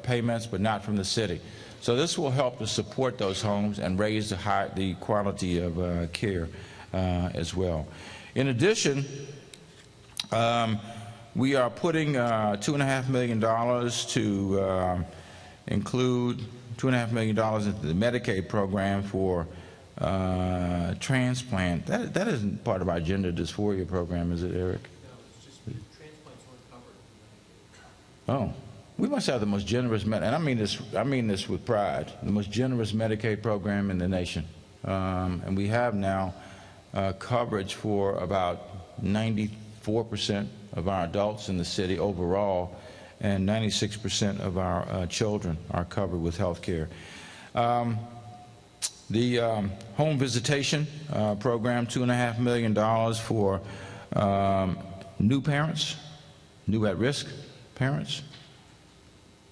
payments, but not from the city. So this will help to support those homes and raise the quality of care as well. In addition, we are putting $2.5 million to include $2.5 million into the Medicaid program for transplant. That isn't part of our gender dysphoria program, is it, Eric? No, it's just transplants weren't covered. Oh, we must have the most generous, and I mean this with pride, the most generous Medicaid program in the nation. And we have now coverage for about 94% of our adults in the city overall, and 96% of our children are covered with health care. The home visitation program, $2.5 million for new parents, new at-risk parents.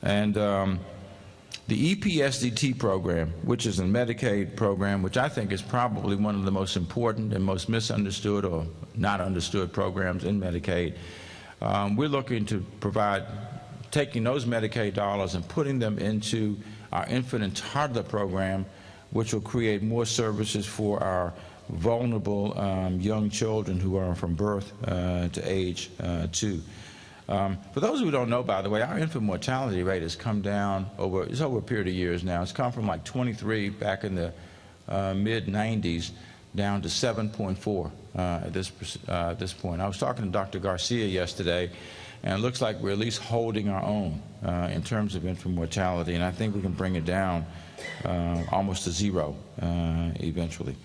And the EPSDT program, which is a Medicaid program, which I think is probably one of the most important and most misunderstood or not understood programs in Medicaid. We're looking to provide, taking those Medicaid dollars and putting them into our infant and toddler program, which will create more services for our vulnerable young children who are from birth to age 2. For those who don't know, by the way, our infant mortality rate has come down over a period of years now. It's come from like 23 back in the mid-90s down to 7.4 at this point. I was talking to Dr. Garcia yesterday, and it looks like we're at least holding our own in terms of infant mortality, and I think we can bring it down almost to zero eventually.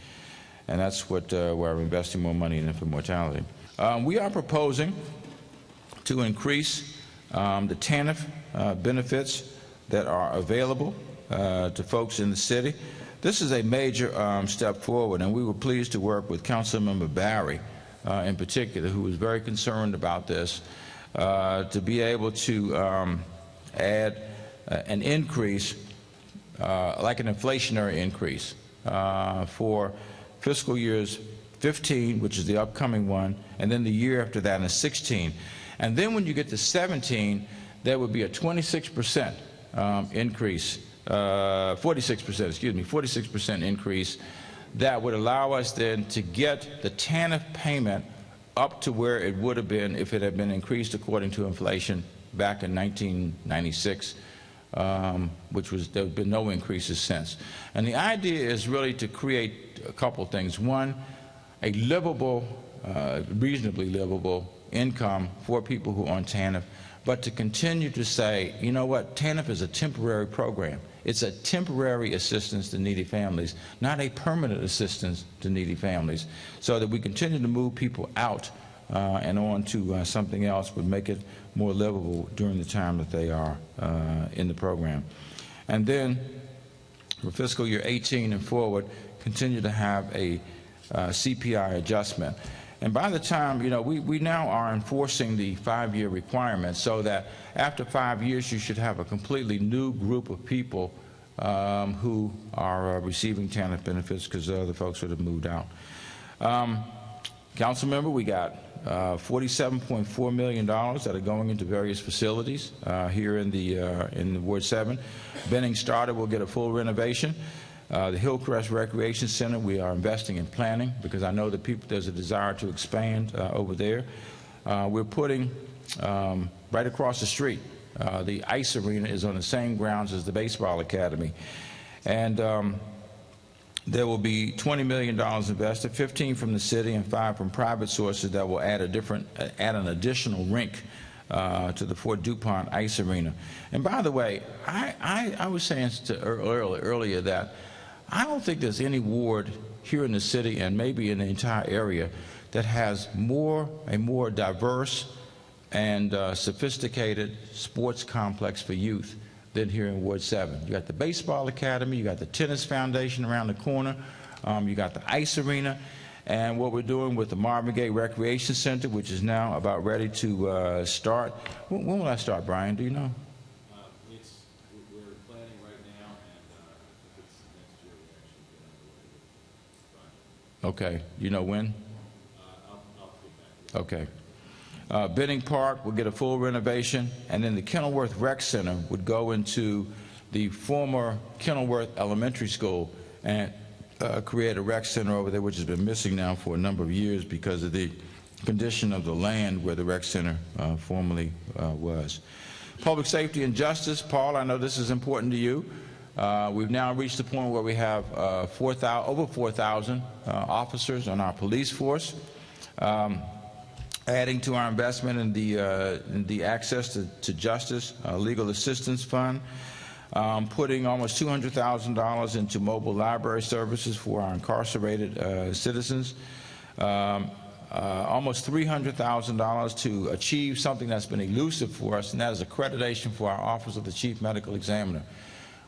And that's what we're investing more money in infant mortality. We are proposing to increase the TANF benefits that are available to folks in the city. This is a major step forward, and we were pleased to work with Councilmember Barry in particular, who was very concerned about this, to be able to add an increase, like an inflationary increase, for fiscal years 15, which is the upcoming one, and then the year after that in 16. And then when you get to 17, there would be a 26% increase, 46%, excuse me, 46% increase that would allow us then to get the TANF payment up to where it would have been if it had been increased according to inflation back in 1996, which was, there have been no increases since. And the idea is really to create a couple things. One, a livable, reasonably livable income for people who are on TANF, but to continue to say, you know what, TANF is a temporary program. It's a temporary assistance to needy families, not a permanent assistance to needy families, so that we continue to move people out and on to something else, but make it more livable during the time that they are in the program. And then for fiscal year 18 and forward, continue to have a CPI adjustment. And by the time, we now are enforcing the 5-year requirement, so that after 5 years you should have a completely new group of people who are receiving TANF benefits, because the other folks would have moved out. Council member, we got $47.4 million that are going into various facilities here in the Ward 7. Benning Starter will get a full renovation. The Hillcrest Recreation Center, we are investing in planning, because I know that there's a desire to expand over there. We're putting right across the street. The ice arena is on the same grounds as the baseball academy. And there will be $20 million invested, 15 from the city and 5 from private sources that will add an additional rink to the Fort DuPont Ice Arena. And by the way, I was saying earlier that I don't think there's any ward here in the city and maybe in the entire area that has a more diverse and sophisticated sports complex for youth than here in Ward 7. You got the baseball academy, you got the tennis foundation around the corner, you got the ice arena, and what we're doing with the Marvin Gaye Recreation Center, which is now about ready to start. When will that start, Brian? Do you know? We're planning right now, and I think it's next year we actually get underway with the project. Okay. You know when? I'll get back to you. Okay. Benning Park will get a full renovation, and then the Kenilworth Rec Center would go into the former Kenilworth Elementary School and create a rec center over there, which has been missing now for a number of years because of the condition of the land where the rec center formerly was. Public safety and justice, Paul, I know this is important to you. We've now reached the point where we have over 4,000 officers on our police force. Adding to our investment in the access to justice legal assistance fund, putting almost $200,000 into mobile library services for our incarcerated citizens, almost $300,000 to achieve something that's been elusive for us, and that is accreditation for our Office of the Chief Medical Examiner.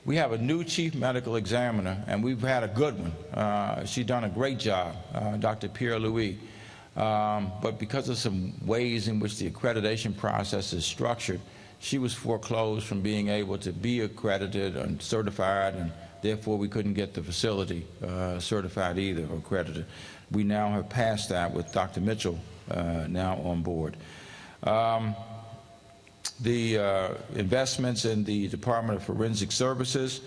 We have a new Chief Medical Examiner, and we've had a good one. She's done a great job, Dr. Pierre Louis. But because of some ways in which the accreditation process is structured, she was foreclosed from being able to be accredited and certified, and therefore we couldn't get the facility certified either or accredited. We now have passed that with Dr. Mitchell now on board. The investments in the Department of Forensic Services,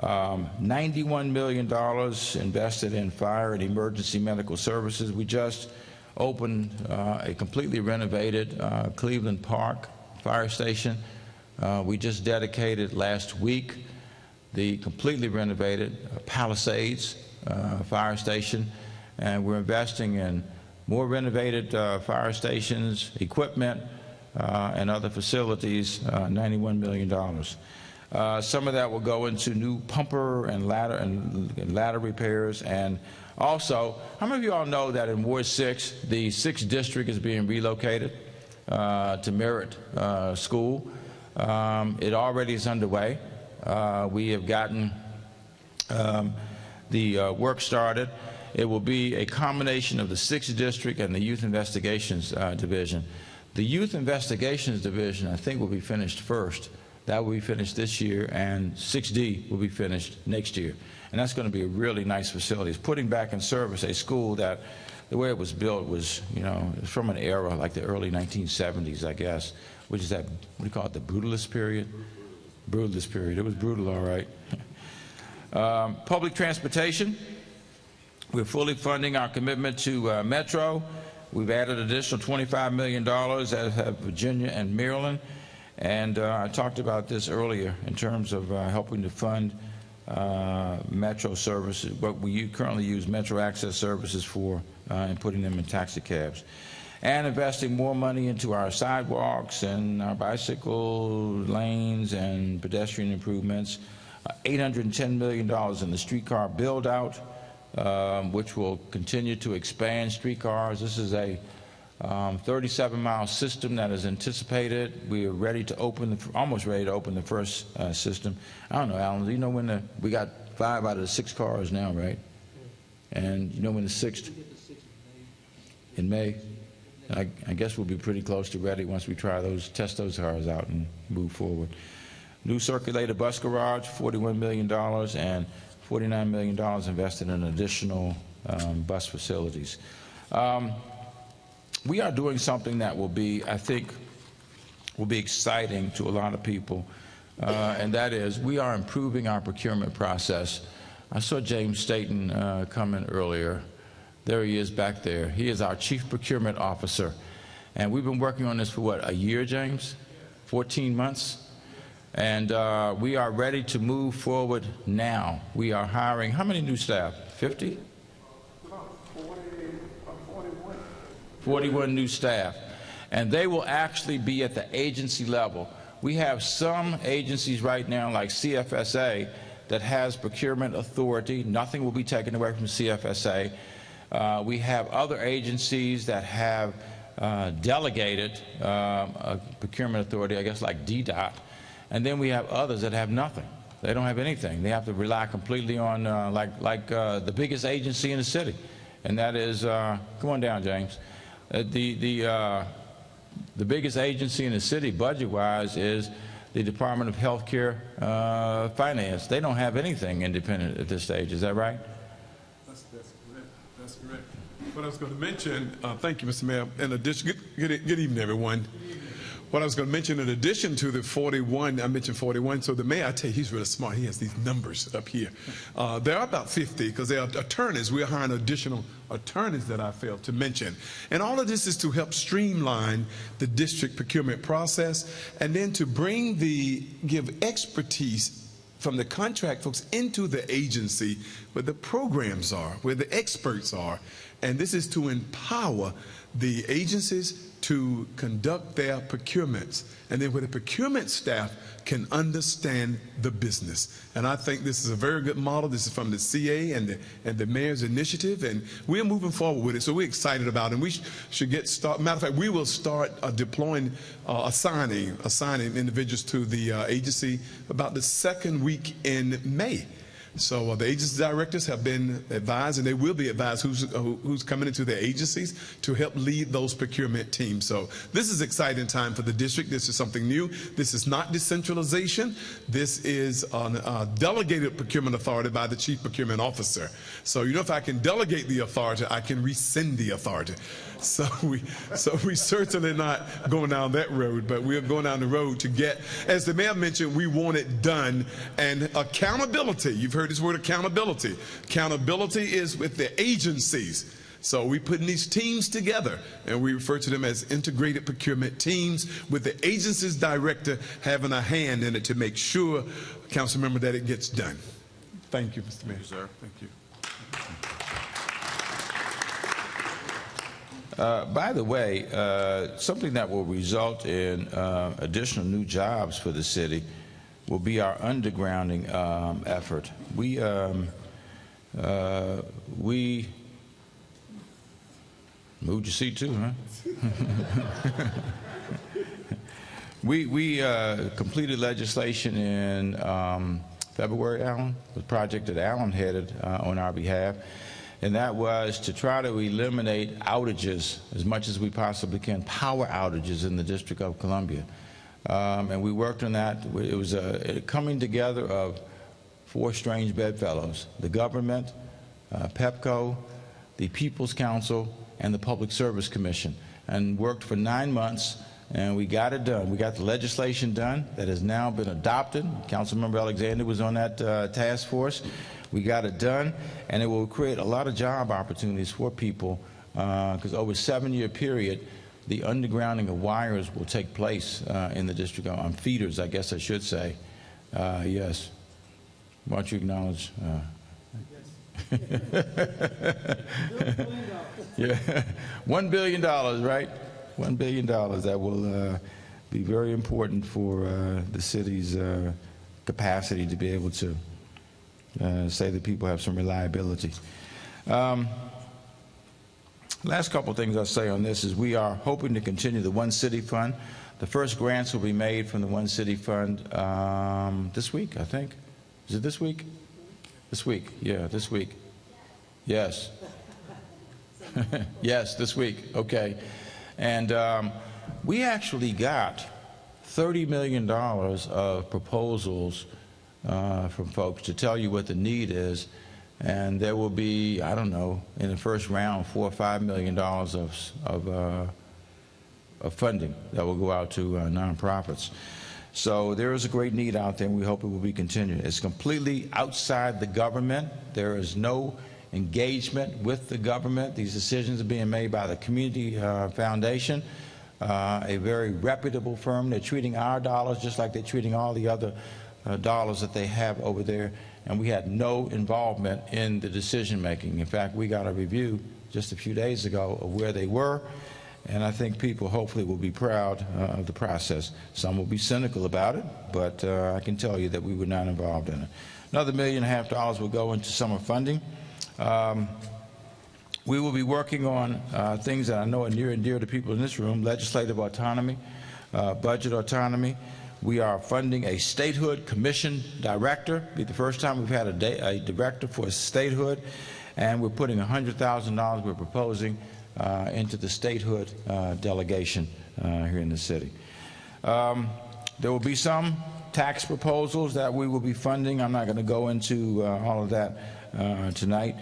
$91 million invested in fire and emergency medical services. We just opened a completely renovated Cleveland Park fire station. We just dedicated last week the completely renovated Palisades fire station, and we're investing in more renovated fire stations, equipment, and other facilities, $91 million. Some of that will go into new pumper and ladder repairs. And also, how many of you all know that in Ward 6, the 6th district is being relocated to Merritt School? It already is underway. We have gotten the work started. It will be a combination of the 6th district and the Youth Investigations Division. The Youth Investigations Division, I think, will be finished first. That will be finished this year, and 6D will be finished next year. And that's going to be a really nice facility. It's putting back in service a school that, the way it was built was, from an era like the early 1970s, I guess, which is that, what do you call it, the brutalist period? Brutalist period. It was brutal, all right. Public transportation. We're fully funding our commitment to Metro. We've added additional $25 million as have Virginia and Maryland. And I talked about this earlier in terms of helping to fund Metro services, what we currently use Metro Access services for, and putting them in taxi cabs. And investing more money into our sidewalks and our bicycle lanes and pedestrian improvements. $810 million in the streetcar build-out, which will continue to expand streetcars. This is a 37-mile system that is anticipated. We are ready to open, almost ready to open the first system. I don't know, Alan, do you know when we got 5 out of the 6 cars now, right? And you know when the 6th? In May. I guess we'll be pretty close to ready once we test those cars out and move forward. New circulator bus garage, $41 million, and $49 million invested in additional bus facilities. We are doing something that will be, I think, will be exciting to a lot of people, and that is we are improving our procurement process. I saw James Staten come in earlier. There he is back there. He is our Chief Procurement Officer. And we've been working on this for what, a year, James? 14 months? And we are ready to move forward now. We are hiring, how many new staff? 50? 41 new staff. And they will actually be at the agency level. We have some agencies right now, like CFSA, that has procurement authority. Nothing will be taken away from CFSA. We have other agencies that have delegated procurement authority, I guess like DDOT, and then we have others that have nothing. They don't have anything. They have to rely completely on like the biggest agency in the city, and that is come on down, James. The biggest agency in the city, budget-wise, is the Department of Healthcare Finance. They don't have anything independent at this stage. Is that right? That's correct. That's correct. What I was going to mention, thank you, Mr. Mayor. In addition, good evening, everyone. What I was going to mention, in addition to the 41, I mentioned 41. So the mayor, I tell you, he's really smart. He has these numbers up here. There are about 50 because they are attorneys. We're hiring additional attorneys that I failed to mention. And all of this is to help streamline the district procurement process and then to give expertise from the contract folks into the agency where the programs are, where the experts are. And this is to empower the agencies to conduct their procurements, and then where the procurement staff can understand the business. And I think this is a very good model. This is from the CA and the mayor's initiative, and we're moving forward with it. So we're excited about it. And we should get started. Matter of fact, we will start deploying, assigning individuals to the agency about the second week in May. So the agency directors have been advised, and they will be advised who's coming into their agencies to help lead those procurement teams. So this is an exciting time for the district. This is something new. This is not decentralization. This is a delegated procurement authority by the chief procurement officer. So you know, if I can delegate the authority, I can rescind the authority. So we certainly not going down that road, but we're going down the road to get, as the mayor mentioned, we want it done. And accountability, you've heard this word accountability. Accountability is with the agencies. So we're putting these teams together, and we refer to them as integrated procurement teams, with the agency's director having a hand in it to make sure, council member, that it gets done. Thank you, Mr. Mayor. Thank you, sir. Thank you. By the way, something that will result in additional new jobs for the city will be our undergrounding effort. We moved your seat too, huh? we completed legislation in February, Alan, the project that Alan headed on our behalf. And that was to try to eliminate outages as much as we possibly can, power outages in the District of Columbia. And we worked on that. It was a coming together of 4 strange bedfellows: the government, PEPCO, the People's Council, and the Public Service Commission, and worked for 9 months, and we got it done. We got the legislation done that has now been adopted. Councilmember Alexander was on that task force. We got it done, and it will create a lot of job opportunities for people, because over a 7-year period, the undergrounding of wires will take place in the district, on feeders, I guess I should say. Yes. Why don't you acknowledge? Yeah, $1 billion, right? $1 billion. That will be very important for the city's capacity to be able to say that people have some reliability. Last couple of things I'll say on this is we are hoping to continue the One City Fund. The first grants will be made from the One City Fund this week, I think. Is it this week? This week, yeah, this week. Yes. Yes, this week. Okay. And we actually got $30 million of proposals from folks to tell you what the need is. And there will be, I don't know, in the first round, $4 or $5 million of funding that will go out to nonprofits. So there is a great need out there, and we hope it will be continued. It's completely outside the government. There is no engagement with the government. These decisions are being made by the Community Foundation, a very reputable firm. They're treating our dollars just like they're treating all the other dollars that they have over there, and we had no involvement in the decision making. In fact, we got a review just a few days ago of where they were, and I think people hopefully will be proud of the process. Some will be cynical about it, but I can tell you that we were not involved in it. Another $1.5 million will go into summer funding. We will be working on things that I know are near and dear to people in this room: legislative autonomy, budget autonomy. We are funding a statehood commission director. It'll be the first time we've had a director for statehood, and we're putting $100,000 we're proposing into the statehood delegation here in the city. There will be some tax proposals that we will be funding. I'm not going to go into all of that tonight,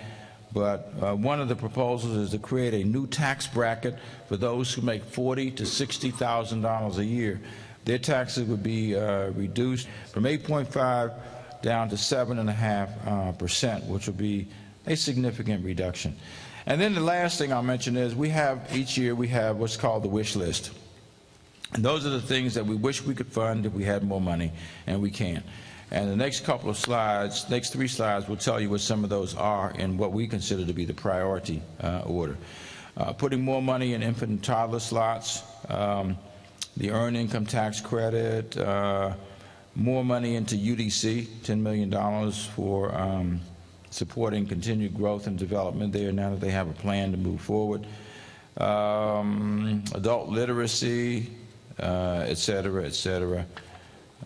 but one of the proposals is to create a new tax bracket for those who make $40,000 to $60,000 a year. Their taxes would be reduced from 8.5 down to 7.5%, which will be a significant reduction. And then the last thing I'll mention is each year we have what's called the wish list. And those are the things that we wish we could fund if we had more money, and we can. And the next couple of slides, next 3 slides, will tell you what some of those are in what we consider to be the priority order. Putting more money in infant and toddler slots, the earned income tax credit, more money into UDC, $10 million for supporting continued growth and development there now that they have a plan to move forward. Adult literacy, et cetera, et cetera.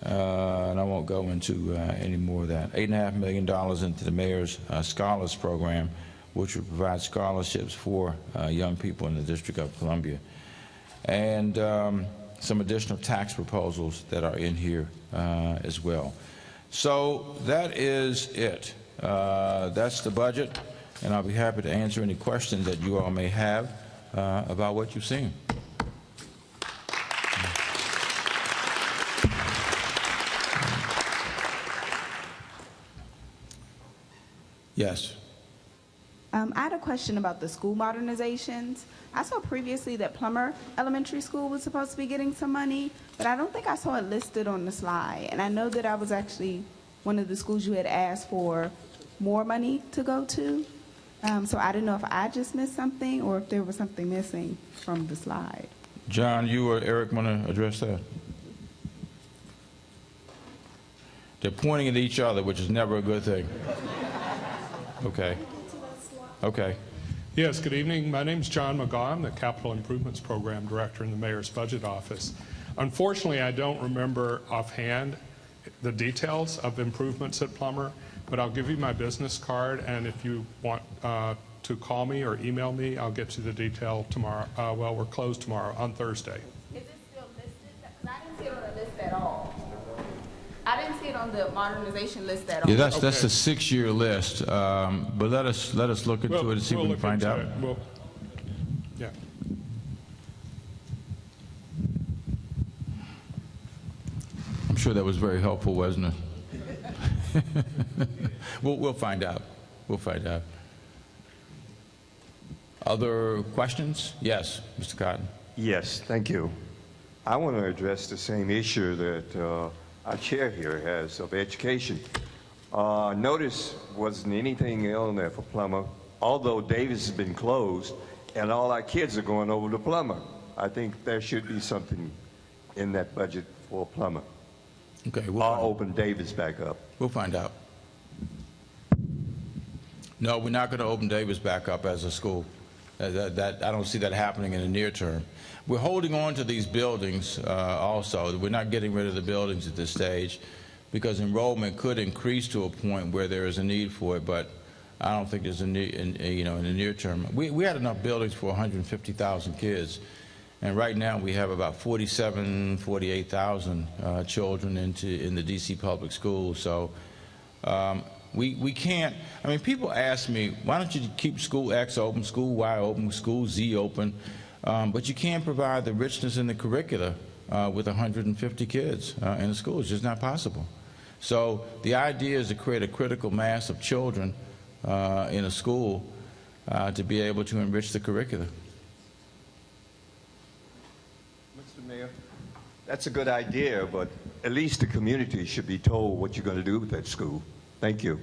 And I won't go into any more of that. $8.5 million into the mayor's scholars program, which will provide scholarships for young people in the District of Columbia. And some additional tax proposals that are in here as well. So that is it. That's the budget, and I'll be happy to answer any questions that you all may have about what you've seen. Yes. I had a question about the school modernizations. I saw previously that Plummer Elementary School was supposed to be getting some money, but I don't think I saw it listed on the slide. And I know that I was actually one of the schools you had asked for more money to go to. So I didn't know if I just missed something or if there was something missing from the slide. John, you or Eric want to address that? They're pointing at each other, which is never a good thing. Okay. Okay. Yes, good evening. My name is John McGaugh. I'm the Capital Improvements Program Director in the Mayor's Budget Office. Unfortunately, I don't remember offhand the details of improvements at Plummer, but I'll give you my business card, and if you want to call me or email me, I'll get you the detail tomorrow. Well, we're closed tomorrow, on Thursday. Is it still listed? Because I didn't see it on the list at all. I didn't see it on the modernization list at all. Yeah, that's a 6-year list, but let us look into it and see if we can find out. Yeah. I'm sure that was very helpful, wasn't it? We'll find out. We'll find out. Other questions? Yes, Mr. Cotton. Yes, thank you. I want to address the same issue that our chair here has of education. Notice wasn't anything on there for Plummer, although Davis has been closed and all our kids are going over to Plummer. I think there should be something in that budget for Plummer. Okay, I'll open Davis back up. We'll find out. No, we're not going to open Davis back up as a school. I don't see that happening in the near term. We're holding on to these buildings also. We're not getting rid of the buildings at this stage because enrollment could increase to a point where there is a need for it, but I don't think there's in the near term. We had enough buildings for 150,000 kids, and right now we have about 48,000 children in the D.C. public schools. So we can't. I mean, people ask me, why don't you keep school X open, school Y open, school Z open, but you can't provide the richness in the curricula with 150 kids in the school. It's just not possible. So the idea is to create a critical mass of children in a school to be able to enrich the curricula. Mr. Mayor, that's a good idea, but at least the community should be told what you're going to do with that school. Thank you.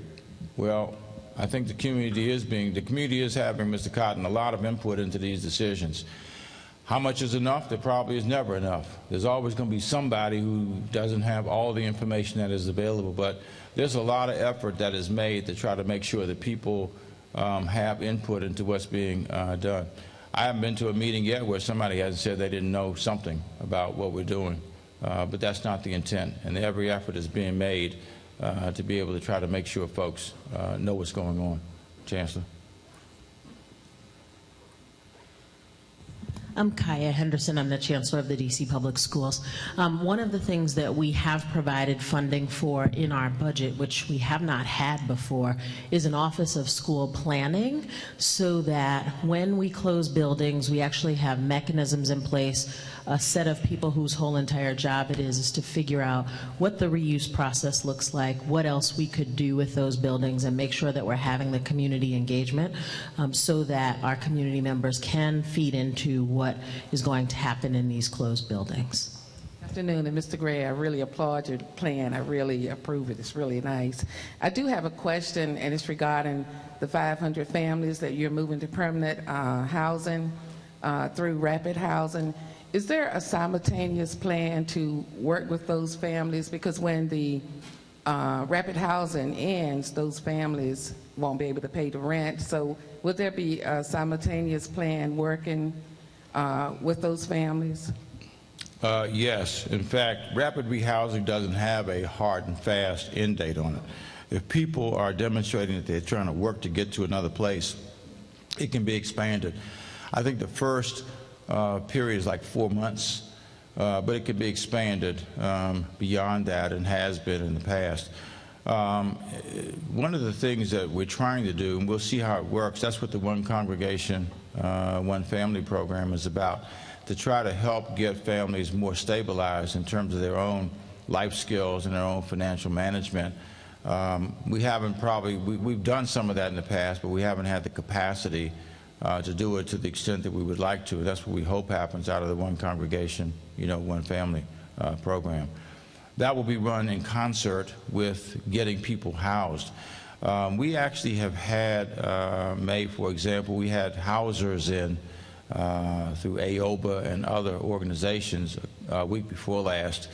Well, I think the community is having, Mr. Cotton, a lot of input into these decisions. How much is enough? There probably is never enough. There's always going to be somebody who doesn't have all the information that is available, but there's a lot of effort that is made to try to make sure that people have input into what's being done. I haven't been to a meeting yet where somebody hasn't said they didn't know something about what we're doing, but that's not the intent, and every effort is being made to be able to try to make sure folks know what's going on. Chancellor. I'm Kaya Henderson. I'm the Chancellor of the DC Public Schools. One of the things that we have provided funding for in our budget, which we have not had before, is an Office of School Planning, so that when we close buildings, we actually have mechanisms in place, a set of people whose whole entire job it is to figure out what the reuse process looks like, what else we could do with those buildings, and make sure that we're having the community engagement so that our community members can feed into what is going to happen in these closed buildings. Good afternoon, and Mr. Gray, I really applaud your plan. I really approve it. It's really nice. I do have a question, and it's regarding the 500 families that you're moving to permanent housing through Rapid Housing. Is there a simultaneous plan to work with those families? Because when the Rapid Housing ends, those families won't be able to pay the rent. So would there be a simultaneous plan working with those families? Yes. In fact, rapid rehousing doesn't have a hard and fast end date on it. If people are demonstrating that they're trying to work to get to another place, it can be expanded. I think the first period is like 4 months, but it can be expanded beyond that and has been in the past. One of the things that we're trying to do, and we'll see how it works, that's what the One Congregation, One Family program is about, to try to help get families more stabilized in terms of their own life skills and their own financial management. We've done some of that in the past, but we haven't had the capacity to do it to the extent that we would like to. That's what we hope happens out of the One Congregation, One Family program. That will be run in concert with getting people housed. We actually have had, May, for example, we had housers in through AOBA and other organizations a week before last.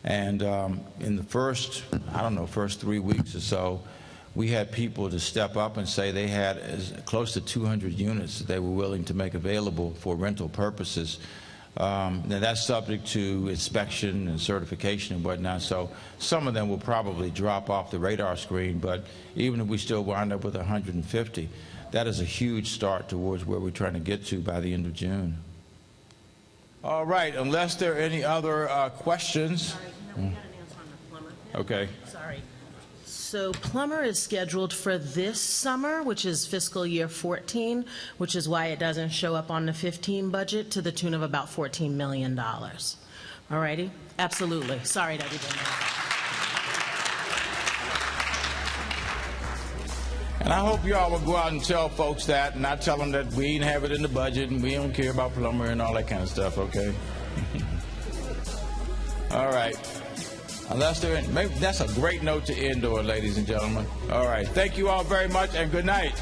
And in the first 3 weeks or so, we had people to step up and say they had close to 200 units that they were willing to make available for rental purposes. Now that's subject to inspection and certification and whatnot, so some of them will probably drop off the radar screen, but even if we still wind up with 150, that is a huge start towards where we're trying to get to by the end of June. All right, unless there are any other questions. Sorry, no, we got an answer on the plumber. Okay. Sorry. So plumber is scheduled for this summer, which is fiscal year 14, which is why it doesn't show up on the 15 budget, to the tune of about $14 million. All righty? Absolutely. Sorry that we didn't have that. And I hope y'all will go out and tell folks that, and not tell them that we ain't have it in the budget and we don't care about plumber and all that kind of stuff, okay? All right. Unless they're in, maybe that's a great note to end on, ladies and gentlemen. All right. Thank you all very much, and good night.